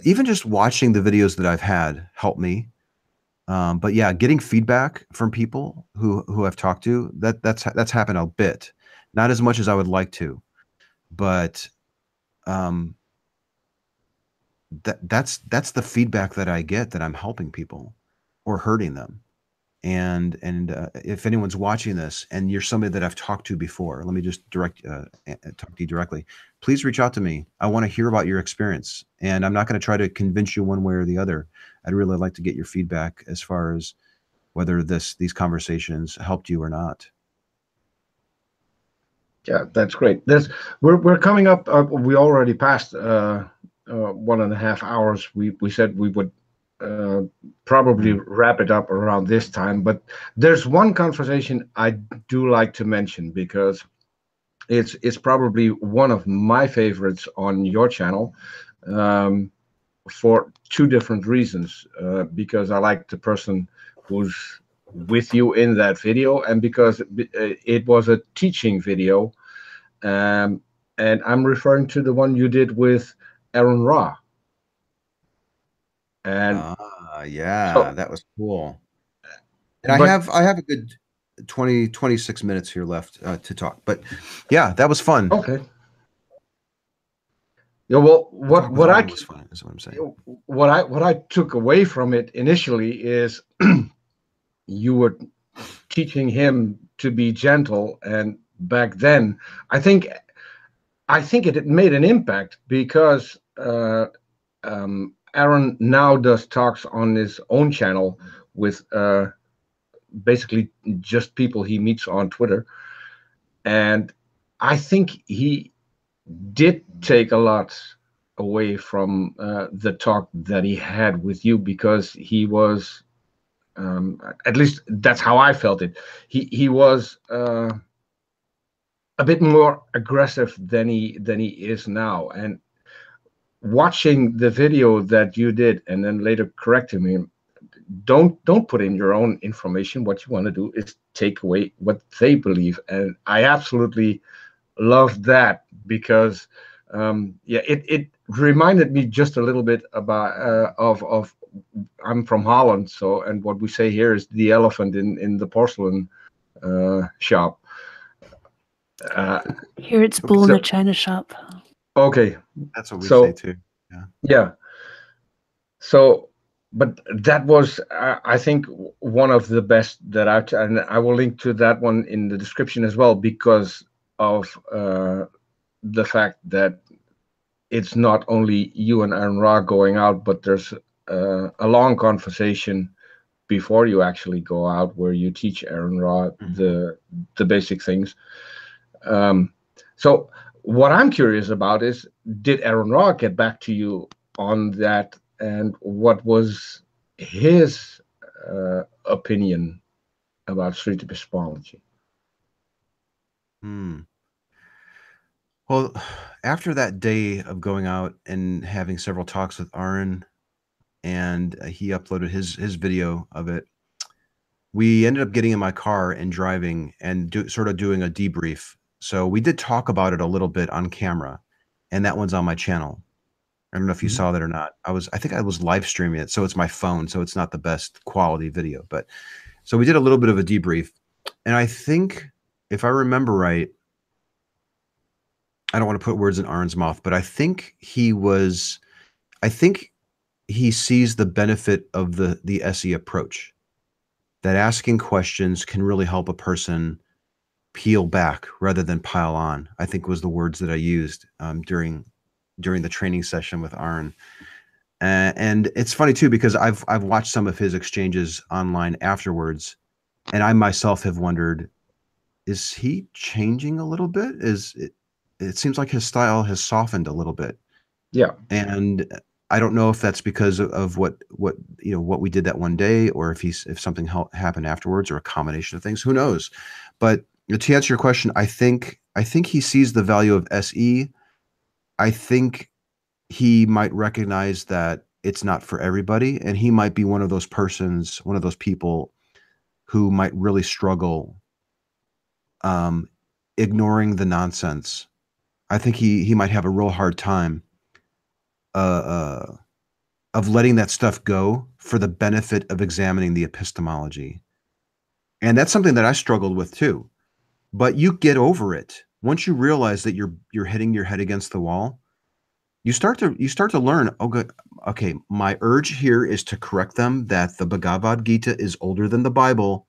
even just watching the videos that I've had helped me. But yeah, getting feedback from people who I've talked to, that's happened a bit, not as much as I would like to, but that's the feedback that I get, that I'm helping people or hurting them. And if anyone's watching this and you're somebody that I've talked to before, let me just talk to you directly. Please reach out to me. I want to hear about your experience, and I'm not going to try to convince you one way or the other. I'd really like to get your feedback as far as whether these conversations helped you or not. Yeah, that's great. We're coming up. We already passed 1.5 hours. We said we would probably wrap it up around this time, but there's one conversation I do like to mention, because it's probably one of my favorites on your channel, for two different reasons. Because I like the person who's with you in that video, and because it was a teaching video, and I'm referring to the one you did with Aron Ra. And yeah, so, that was cool. And I have a good 26 minutes here left to talk, but yeah, that was fun. Okay. Yeah, well, what was fun, is what I'm saying. What I took away from it initially is you were teaching him to be gentle, and back then I think it made an impact, because Aron now does talks on his own channel with basically just people he meets on Twitter. And I think he did take a lot away from the talk that he had with you, because he was, at least that's how I felt it. He was a bit more aggressive than he is now. And watching the video that you did and then later correcting him, don't put in your own information. What you want to do is take away what they believe. And I absolutely love that, because yeah, it reminded me just a little bit about of I'm from Holland, so, and what we say here is the elephant in the porcelain shop. Here it's bull in a china shop. Okay, that's what we say too. Yeah. So, but that was, I think, one of the best that and I will link to that one in the description as well, because of the fact that it's not only you and Aron Ra going out, but there's a long conversation before you actually go out, where you teach Aron Ra the basic things. So what I'm curious about is, did Aron Ra get back to you on that, and what was his opinion about street epistemology? Well, after that day of going out and having several talks with Aron, and he uploaded his video of it, we ended up getting in my car and driving and sort of doing a debrief. So we did talk about it a little bit on camera, and that one's on my channel. I don't know if you saw that or not. I think I was live streaming it, so it's my phone, so it's not the best quality video. But so we did a little bit of a debrief, and I think, if I remember right, I don't want to put words in Aron's mouth, but I think he sees the benefit of the SE approach, that asking questions can really help a person peel back rather than pile on, I think was the words that I used during the training session with Aron. And it's funny too, because I've watched some of his exchanges online afterwards, and I myself have wondered, is he changing a little bit? It seems like his style has softened a little bit. Yeah. And I don't know if that's because of what we did that one day, or if something happened afterwards, or a combination of things. Who knows? But to answer your question, I think he sees the value of SE. I think he might recognize that it's not for everybody, and he might be one of those people who might really struggle ignoring the nonsense. I think he might have a real hard time of letting that stuff go for the benefit of examining the epistemology. And that's something that I struggled with too. But you get over it. Once you realize that you're hitting your head against the wall, you start to learn, okay, my urge here is to correct them that the Bhagavad Gita is older than the Bible,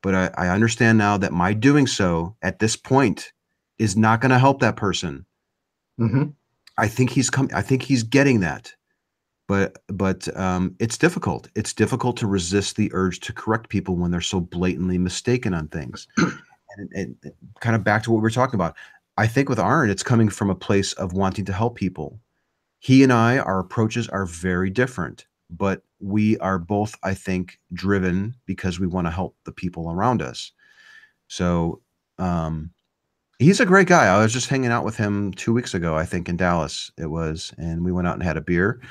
but I understand now that my doing so at this point is not going to help that person. I think he's getting that. But it's difficult. It's difficult to resist the urge to correct people when they're so blatantly mistaken on things. And kind of back to what we were talking about, I think with Aron, it's coming from a place of wanting to help people. He and our approaches are very different, but we are both, I think, driven because we want to help the people around us. So he's a great guy. I was just hanging out with him 2 weeks ago, I think, in Dallas it was, and we went out and had a beer.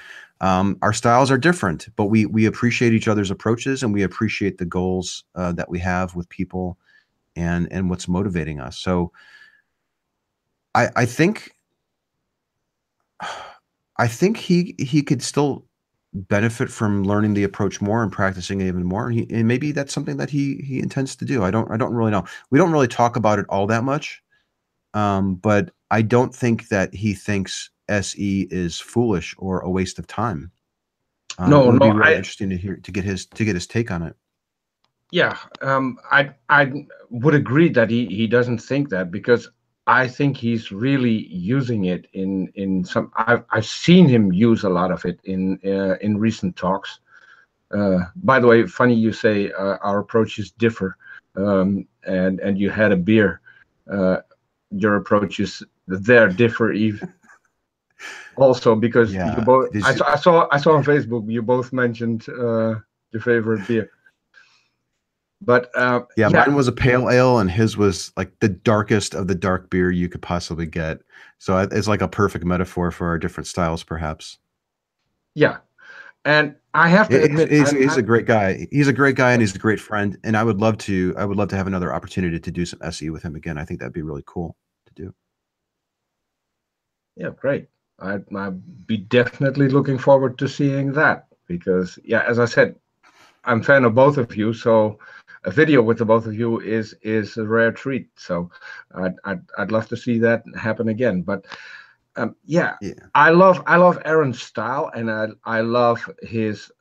Our styles are different, but we appreciate each other's approaches, and we appreciate the goals that we have with people and what's motivating us. So I think he could still benefit from learning the approach more and practicing it even more. And maybe that's something that he intends to do. I don't really know. We don't really talk about it all that much. But I don't think that he thinks SE is foolish or a waste of time. It would be really interesting to get his take on it. Yeah, I would agree that he doesn't think that, because I think he's really using it in some. I've seen him use a lot of it in recent talks. By the way, funny you say our approaches differ, and you had a beer. Your approaches there differ even also because you Yeah. both. I saw on Facebook you both mentioned your favorite beer. But yeah, mine was a pale ale, and his was like the darkest of the dark beer you could possibly get. So it's like a perfect metaphor for our different styles, perhaps. Yeah, and I have to admit, he's a great guy. He's a great guy, and he's a great friend. And I would love to have another opportunity to do some SE with him again. I think that'd be really cool to do. Yeah, great. I'd be definitely looking forward to seeing that because, yeah, as I said, I'm a fan of both of you, so a video with the both of you is a rare treat. So I'd love to see that happen again. But yeah, I love Aron's style, and I love his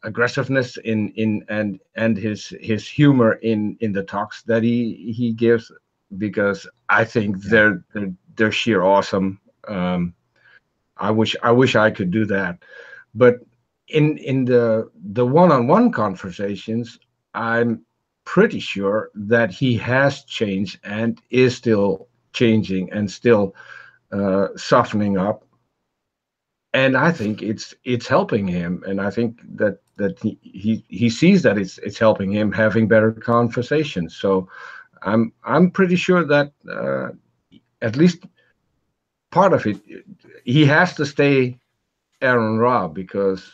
aggressiveness and his humor in the talks that he gives, because I think they're sheer awesome. I wish I could do that, but in the one-on-one conversations, I'm pretty sure that he has changed and is still changing and still softening up, and I think it's helping him, and I think that he sees that it's helping him having better conversations. So I'm pretty sure that at least part of it, he has to stay Aron Ra, because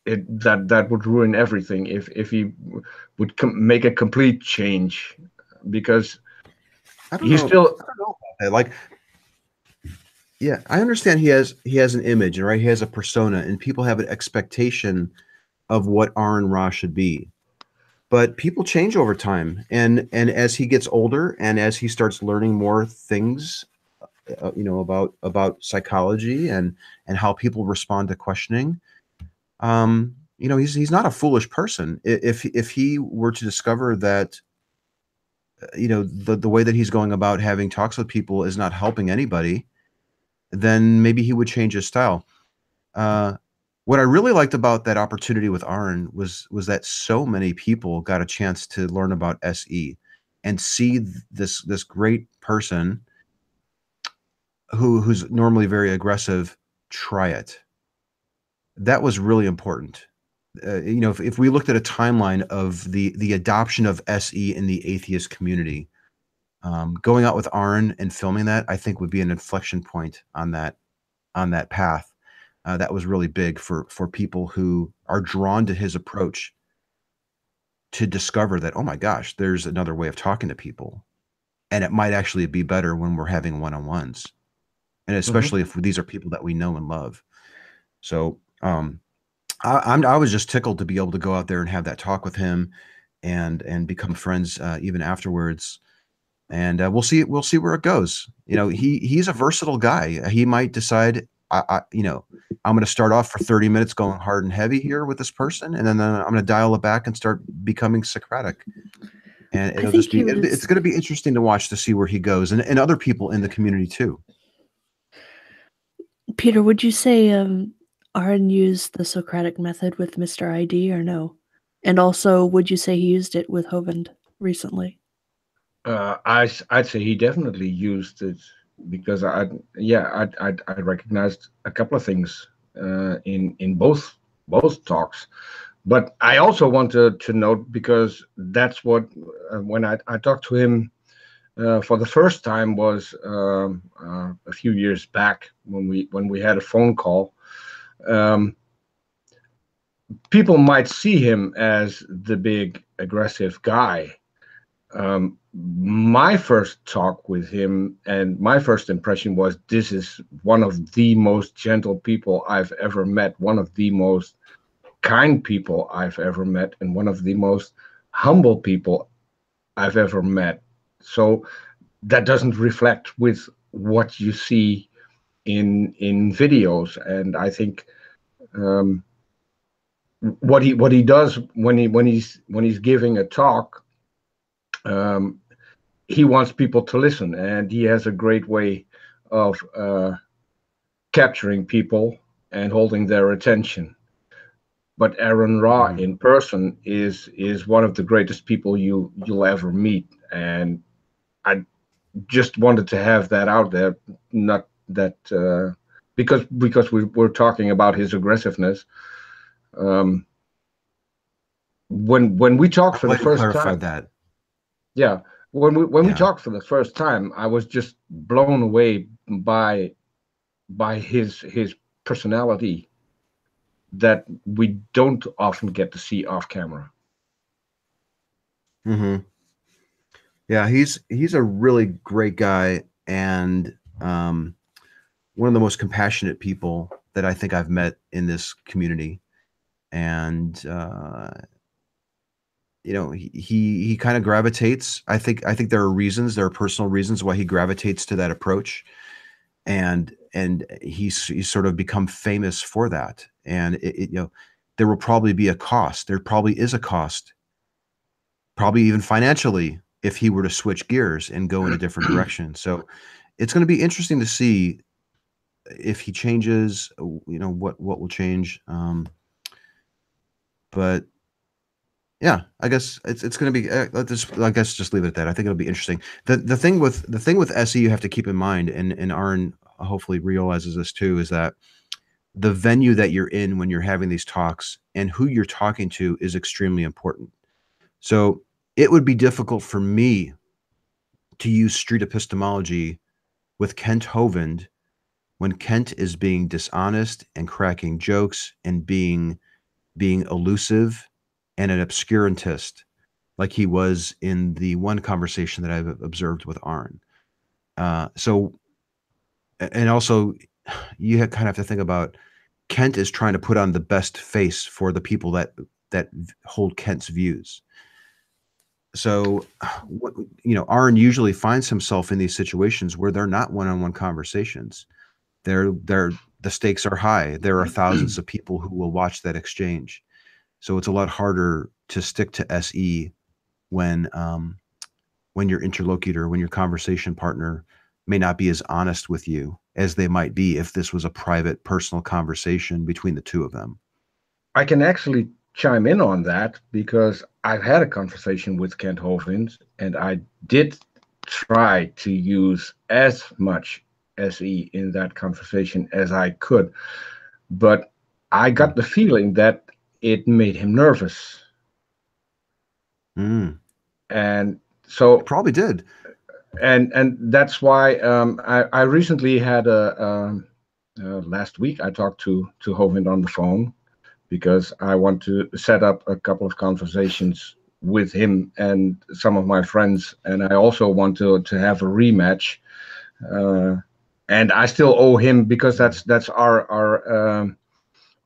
that would ruin everything if he would make a complete change, because he's still. I don't know about that. Like, yeah, I understand he has an image, right? He has a persona, and people have an expectation of what Aron Ra should be. But people change over time, and as he gets older, and as he starts learning more things, about psychology and how people respond to questioning, he's not a foolish person. If he were to discover that, the way that he's going about having talks with people is not helping anybody, then maybe he would change his style. What I really liked about that opportunity with Aron was that so many people got a chance to learn about SE and see this great person who's normally very aggressive try it. That was really important. If we looked at a timeline of the adoption of SE in the atheist community, going out with Aron and filming that, I think, would be an inflection point on that path. That was really big for people who are drawn to his approach, to discover that, oh my gosh, there's another way of talking to people, and it might actually be better when we're having one-on-ones, and especially if these are people that we know and love. So I was just tickled to be able to go out there and have that talk with him, and become friends even afterwards. And we'll see where it goes. He's a versatile guy. He might decide, I'm going to start off for 30 minutes going hard and heavy here with this person, and then I'm going to dial it back and start becoming Socratic. And it's going to be interesting to watch, to see where he goes, and other people in the community too. Peter, would you say Aron used the Socratic method with Mr. ID or no? And also, would you say he used it with Hovland recently? I'd say he definitely used it, because I recognized a couple of things in both talks. But I also wanted to note, because that's what when I talked to him for the first time was a few years back, when we had a phone call. People might see him as the big aggressive guy. My first talk with him, and my first impression was, this is one of the most gentle people I've ever met, one of the most kind people I've ever met, and one of the most humble people I've ever met. So that doesn't reflect with what you see in videos. And I think what he does when he's giving a talk, he wants people to listen, and he has a great way of capturing people and holding their attention. But Aron Ra in person is one of the greatest people you'll ever meet, and I just wanted to have that out there. Not that because we're talking about his aggressiveness. When we talked for the first time, that. yeah, when we talked for the first time, I was just blown away by his personality that we don't often get to see off camera. Yeah, he's a really great guy, and one of the most compassionate people that I think I've met in this community. And you know, he kind of gravitates. I think there are reasons, there are personal reasons why he gravitates to that approach, and he's sort of become famous for that. And you know, there will probably be a cost. There probably is a cost, probably even financially, if he were to switch gears and go in a different direction. So it's going to be interesting to see if he changes, you know, what will change. But yeah, I guess it's going to be. I guess just leave it at that. I think it'll be interesting. The thing with SE you have to keep in mind, and Aron hopefully realizes this too, is that the venue that you're in when you're having these talks and who you're talking to is extremely important. So it would be difficult for me to use street epistemology with Kent Hovind when Kent is being dishonest and cracking jokes and being elusive and an obscurantist, like he was in the one conversation that I've observed with Aron. So, and also you kind of have to think about Kent is trying to put on the best face for the people that hold Kent's views. So, you know, Aron usually finds himself in these situations where they're not one-on-one conversations. The stakes are high. There are thousands of people who will watch that exchange. So it's a lot harder to stick to SE when your interlocutor, when your conversation partner may not be as honest with you as they might be if this was a private, personal conversation between the two of them. I can actually chime in on that because I've had a conversation with Kent Hovind, and I did try to use as much SE in that conversation as I could, but I got the feeling that it made him nervous. And so it probably did. And that's why I recently had last week I talked to Hovind on the phone, because I want to set up a couple of conversations with him and some of my friends, and I also want to have a rematch. And I still owe him, because that's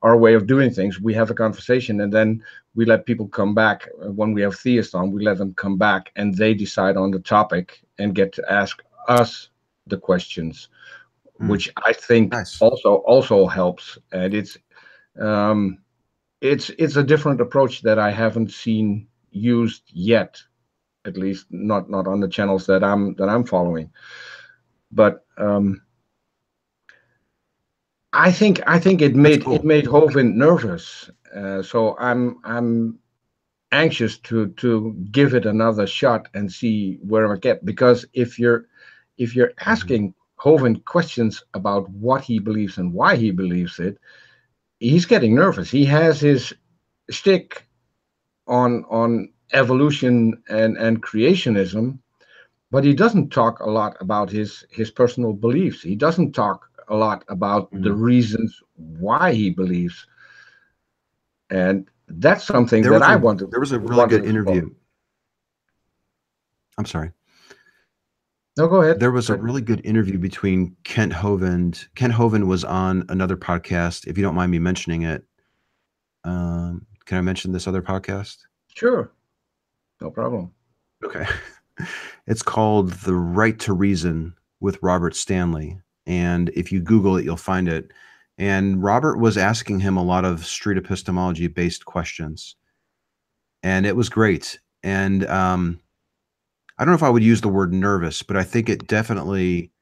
our way of doing things. We have a conversation, and then we let people come back. When we have Theists on, we let them come back, and they decide on the topic and get to ask us the questions, which I think also helps. And it's a different approach that I haven't seen used yet, at least not on the channels that I'm following. But I think it made Hovind nervous. So I'm anxious to give it another shot and see where I get, because if you're asking Hovind questions about what he believes and why he believes it, he's getting nervous. He has his shtick on evolution and creationism, but he doesn't talk a lot about his personal beliefs. He doesn't talk a lot about the reasons why he believes, and that's something that I wanted. There was a really good interview. I'm sorry. No, go ahead. There was a really good interview between Kent Hovind. Kent Hovind was on another podcast, if you don't mind me mentioning it. Can I mention this other podcast? Sure. No problem. Okay. It's called The Right to Reason with Robert Stanley. And if you Google it, you'll find it. And Robert was asking him a lot of street epistemology based questions. And it was great. And I don't know if I would use the word nervous, but I think it definitely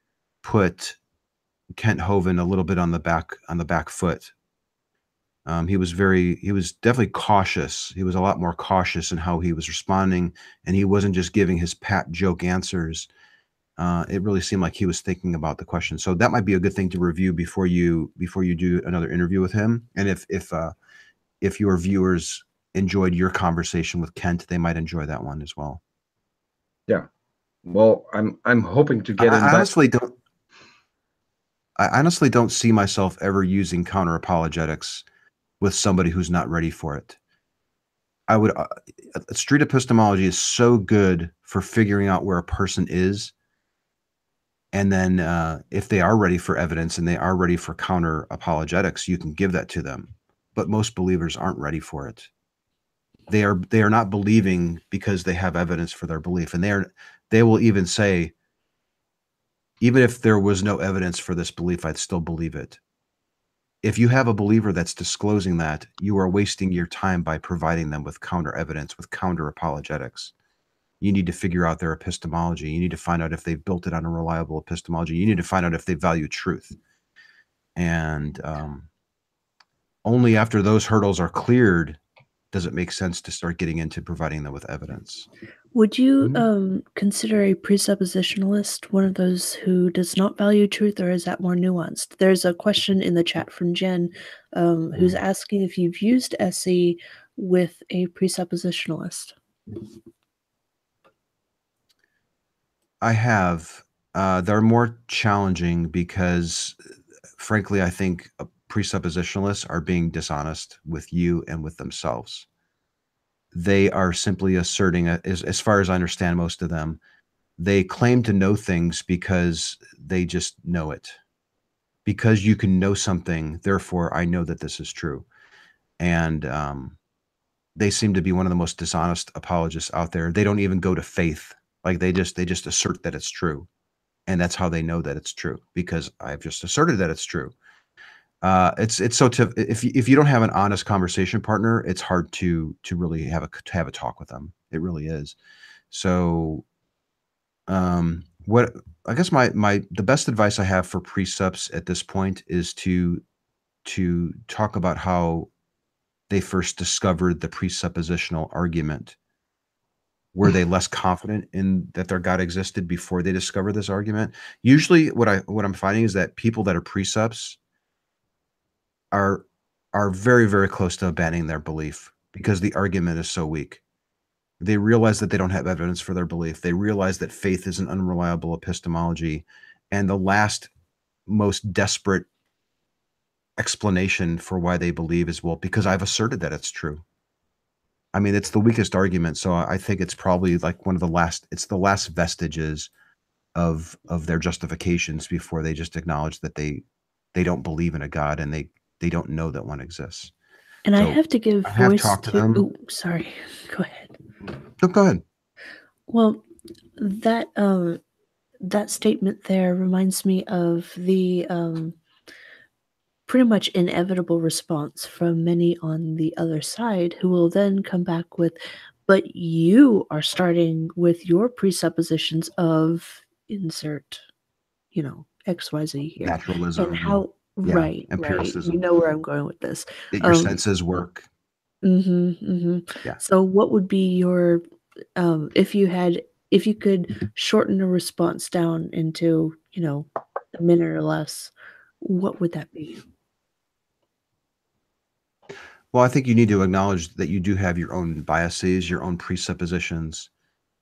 put Kent Hovind a little bit on the back foot. He was definitely cautious. He was a lot more cautious in how he was responding, and he wasn't just giving his pat joke answers. It really seemed like he was thinking about the question. So that might be a good thing to review before you do another interview with him. And if your viewers enjoyed your conversation with Kent, they might enjoy that one as well. Yeah. Well, I'm hoping to get I honestly don't see myself ever using counter apologetics with somebody who's not ready for it. I would street epistemology is so good for figuring out where a person is, and then if they are ready for evidence and they are ready for counter apologetics, you can give that to them. But most believers aren't ready for it. They are not believing because they have evidence for their belief, and they will even say, even if there was no evidence for this belief, I'd still believe it. If you have a believer that's disclosing that, you are wasting your time by providing them with counter evidence, with counter apologetics. You need to figure out their epistemology. You need to find out if they've built it on a reliable epistemology. You need to find out if they value truth. And only after those hurdles are cleared does it make sense to start getting into providing them with evidence. Would you consider a presuppositionalist one of those who does not value truth, or is that more nuanced? There's a question in the chat from Jen who's asking if you've used SE with a presuppositionalist. I have. They're more challenging because, frankly, I think presuppositionalists are being dishonest with you and with themselves. They are simply asserting, as far as I understand most of them, they claim to know things because they just know it. Because you can know something, therefore I know that this is true. And they seem to be one of the most dishonest apologists out there. They don't even go to faith. Like they just assert that it's true. And that's how they know that it's true, because I've just asserted that it's true. It's so tough. If you don't have an honest conversation partner, it's hard to really have a talk with them. It really is. So, what I guess the best advice I have for precepts at this point is to talk about how they first discovered the presuppositional argument. Were they less confident in that their God existed before they discovered this argument? Usually, what I'm finding is that people that are precepts are very, very close to abandoning their belief because the argument is so weak. They realize that they don't have evidence for their belief. They realize that faith is an unreliable epistemology. And the last, most desperate explanation for why they believe is, well, because I've asserted that it's true. I mean, it's the weakest argument. So I think it's probably like it's the last vestiges of their justifications before they just acknowledge that they don't believe in a God and they don't know that one exists. And so I have to give voice to them. Oh, sorry. Go ahead. No, go ahead. Well, that statement there reminds me of the pretty much inevitable response from many on the other side, who will then come back with, but you are starting with your presuppositions of insert, XYZ here. Naturalism. And how, yeah, right, empiricism. You know where I'm going with this. That your senses work. Yeah. So what would be your, if you could shorten a response down into, a minute or less, what would that be? Well, I think you need to acknowledge that you do have your own biases, your own presuppositions,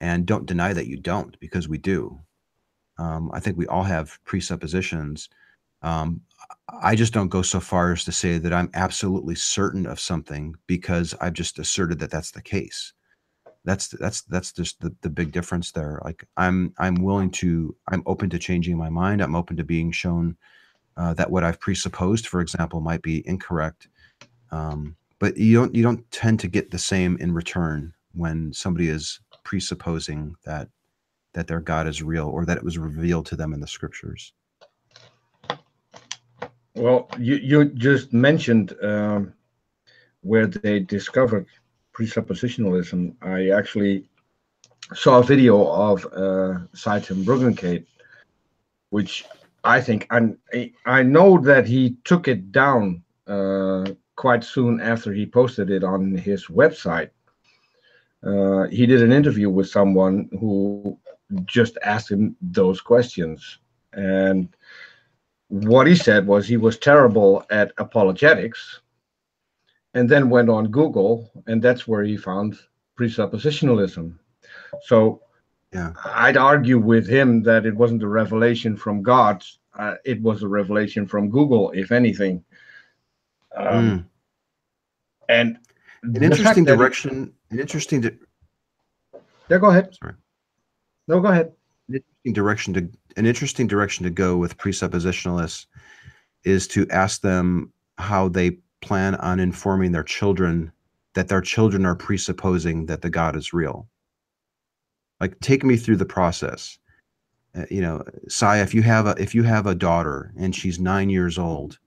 and don't deny that you don't, because we do. I think we all have presuppositions. I just don't go so far as to say that I'm absolutely certain of something because I've just asserted that that's the case. That's just the big difference there. Like I'm open to changing my mind. I'm open to being shown that what I've presupposed, for example, might be incorrect. But you don't tend to get the same in return when somebody is presupposing that their God is real or that it was revealed to them in the scriptures. Well, you just mentioned where they discovered presuppositionalism. I actually saw a video of Seitan Bruggencate, which I think, and I know that he took it down quite soon after he posted it on his website. He did an interview with someone who just asked him those questions, and what he said was he was terrible at apologetics, and then went on Google, and that's where he found presuppositionalism. So Yeah. I'd argue with him that it wasn't a revelation from God. It was a revelation from Google, if anything. And An interesting direction. An interesting. Yeah, go ahead. Sorry. No, go ahead. An interesting direction to go with presuppositionalists is to ask them how they plan on informing their children that their children are presupposing that the God is real. Like, take me through the process. You know, Sai, if you have a daughter and she's 9 years old,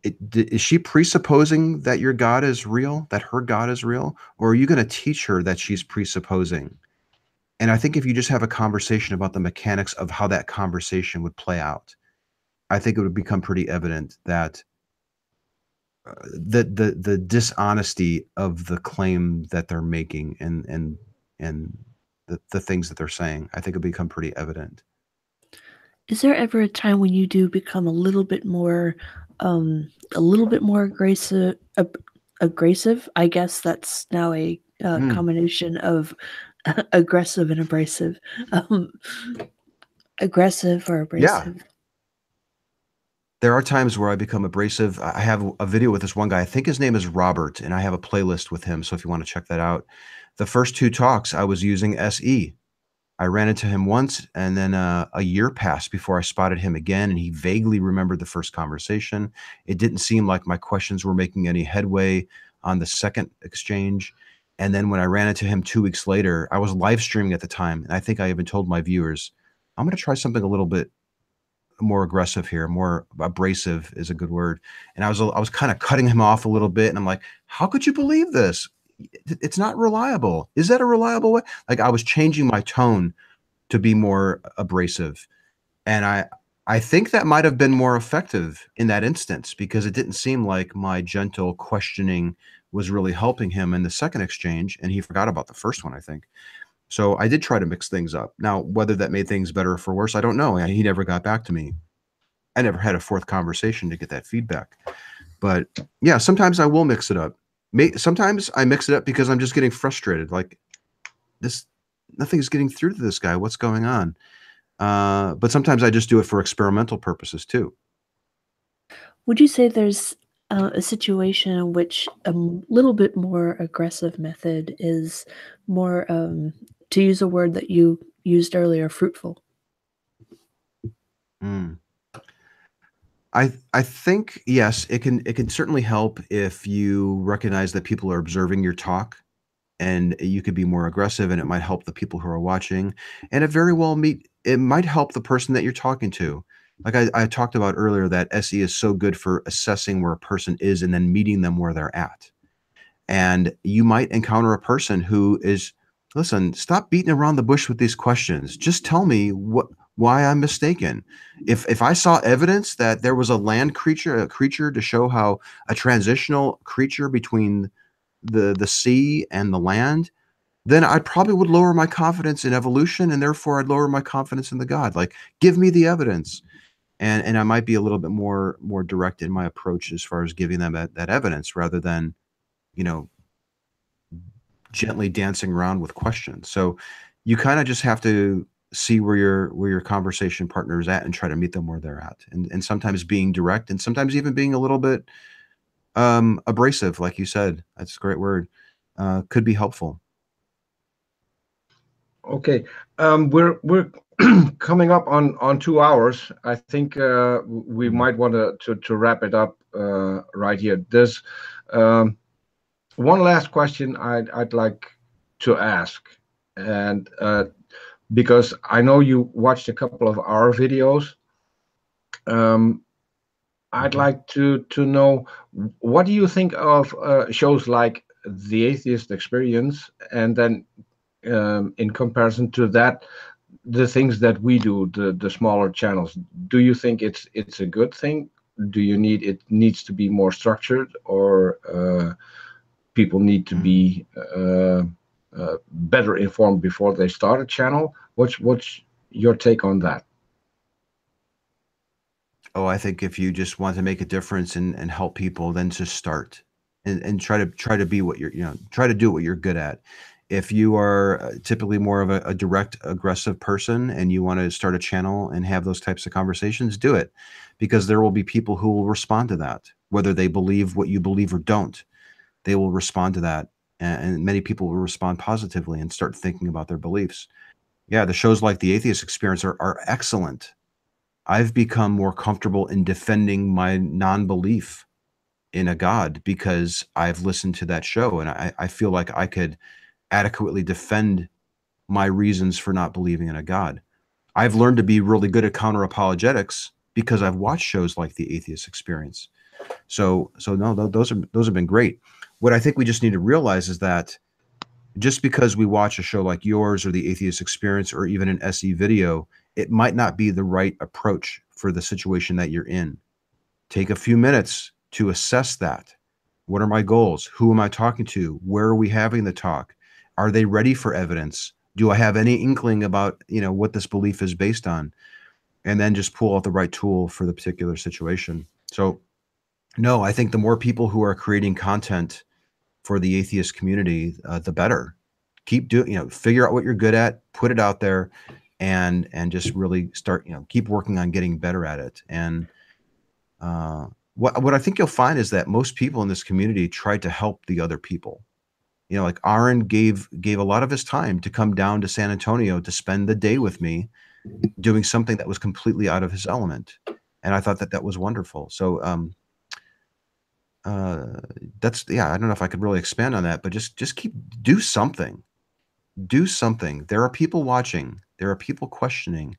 is she presupposing that your God is real, that her God is real, or are you going to teach her that she's presupposing? And I think if you just have a conversation about the mechanics of how that conversation would play out, I think it would become pretty evident that the dishonesty of the claim that they're making and the things that they're saying, I think it'll become pretty evident. Is there ever a time when you do become a little bit more aggressive? Aggressive? I guess that's now a combination of aggressive and abrasive. Aggressive or abrasive? Yeah. There are times where I become abrasive. I have a video with this one guy. I think his name is Robert, and I have a playlist with him. So if you want to check that out. The first 2 talks, I was using SE. I ran into him once, and then a year passed before I spotted him again, and he vaguely remembered the first conversation. It didn't seem like my questions were making any headway on the second exchange. And then when I ran into him 2 weeks later, I was live streaming at the time, and I think I even told my viewers, I'm going to try something a little bit more aggressive here, more abrasive is a good word. And I was kind of cutting him off a little bit, and I'm like, how could you believe this? It's not reliable. Is that a reliable way? Like, I was changing my tone to be more abrasive. And I think that might have been more effective in that instance, because it didn't seem like my gentle questioning was really helping him in the second exchange, and he forgot about the first one, I think. So I did try to mix things up. Now, whether that made things better or for worse, I don't know. He never got back to me. I never had a fourth conversation to get that feedback. But yeah, sometimes I will mix it up. Sometimes I mix it up because I'm just getting frustrated. Like, nothing's getting through to this guy. What's going on? But sometimes I just do it for experimental purposes too. Would you say there's a situation in which a little bit more aggressive method is more, to use a word that you used earlier, fruitful? I think, yes, it can certainly help if you recognize that people are observing your talk, and you could be more aggressive, and it might help the people who are watching, and it might help the person that you're talking to. Like I talked about earlier, that SE is so good for assessing where a person is and then meeting them where they're at. And you might encounter a person who is, listen, stop beating around the bush with these questions. Just tell me why I'm mistaken. If I saw evidence that there was a land creature, a creature to show how a transitional creature between the sea and the land, then I probably would lower my confidence in evolution, and therefore I'd lower my confidence in the God. Like, give me the evidence. And I might be a little bit more direct in my approach as far as giving them that evidence, rather than, gently dancing around with questions. So you kind of just have to see where your conversation partner is at and try to meet them where they're at. And sometimes being direct, and sometimes even being a little bit abrasive, like you said, that's a great word, could be helpful. Okay, we're coming up on 2 hours. I think we might want to wrap it up right here. There's one last question I'd like to ask, and because I know you watched a couple of our videos, I'd like to know, what do you think of shows like the atheist experience, and then in comparison to that, the things that we do, the smaller channels, do you think it's a good thing? Do you need it needs to be more structured, or people need to be better informed before they start a channel? What's your take on that? Oh, I think if you just want to make a difference and help people, then just start and try to be what you're, try to do what you're good at. If you are typically more of a direct, aggressive person and you want to start a channel and have those types of conversations, do it, because there will be people who will respond to that, whether they believe what you believe or don't. They will respond to that, and many people will respond positively and start thinking about their beliefs. Yeah, the shows like the Atheist Experience are excellent. I've become more comfortable in defending my non-belief in a God because I've listened to that show, and I feel like I could adequately defend my reasons for not believing in a God. I've learned to be really good at counter-apologetics because I've watched shows like the Atheist Experience. So no, those have been great. What I think we just need to realize is that just because we watch a show like yours or the Atheist Experience or even an SE video, it might not be the right approach for the situation that you're in. Take a few minutes to assess that. What are my goals? Who am I talking to? Where are we having the talk? Are they ready for evidence? Do I have any inkling about, what this belief is based on? And then just pull out the right tool for the particular situation. So no, I think the more people who are creating content for the atheist community, the better. Keep doing, figure out what you're good at, put it out there, and just really start, keep working on getting better at it. And what I think you'll find is that most people in this community try to help the other people. Like Aron gave a lot of his time to come down to San Antonio to spend the day with me doing something that was completely out of his element. And I thought that was wonderful. So that's, I don't know if I could really expand on that, but just do something. Do something. There are people watching. There are people questioning.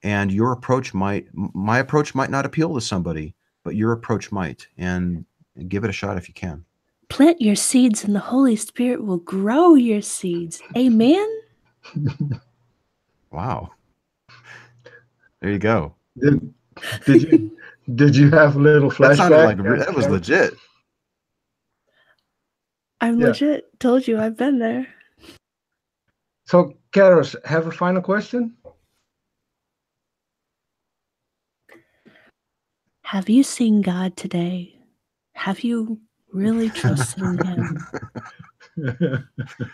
And my approach might not appeal to somebody, but your approach might. And give it a shot if you can. Plant your seeds and the Holy Spirit will grow your seeds. Amen? Wow. There you go. Did you have a little flashback? That was legit. I'm legit. Told you I've been there. So, Charis, have a final question? Have you seen God today? Have you really trusted in Him?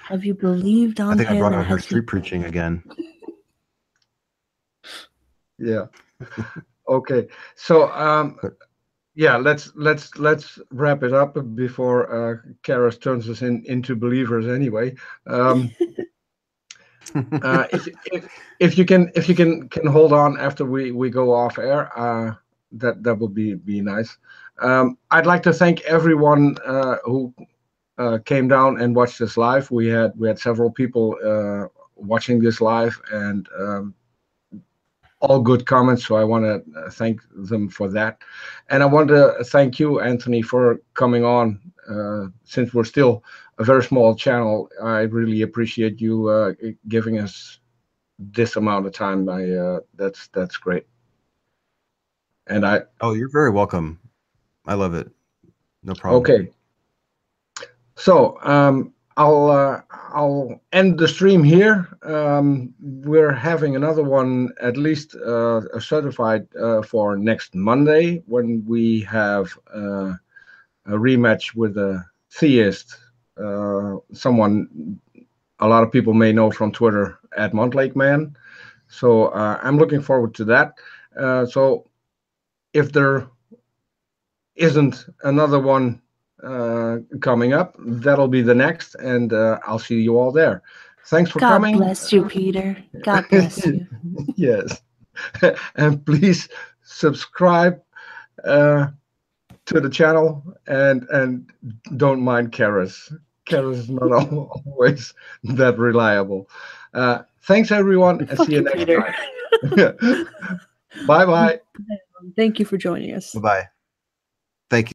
Have you believed on Him? I think I brought out her street preaching again. Yeah. Okay. So, let's wrap it up before Charis turns us into believers anyway. If you can hold on after we go off air, that would be nice. I'd like to thank everyone who came down and watched this live. We had several people watching this live, and all good comments, so I want to thank them for that. And I want to thank you, Anthony, for coming on. Since we're still a very small channel, I really appreciate you giving us this amount of time. That's great. And oh, you're very welcome. I love it. No problem. Okay. So I'll end the stream here. We're having another one, at least certified for next Monday, when we have a rematch with a theist, someone a lot of people may know from Twitter, at Montlake Man. So I'm looking forward to that. So if there isn't another one coming up, that'll be the next, and I'll see you all there. Thanks for coming. God bless you, Peter. God bless you. Yes. And please subscribe to the channel, and don't mind Charis. Charis is not always that reliable. Thanks, everyone, and see you next time. Bye-bye. Thank you for joining us. Bye-bye. Thank you.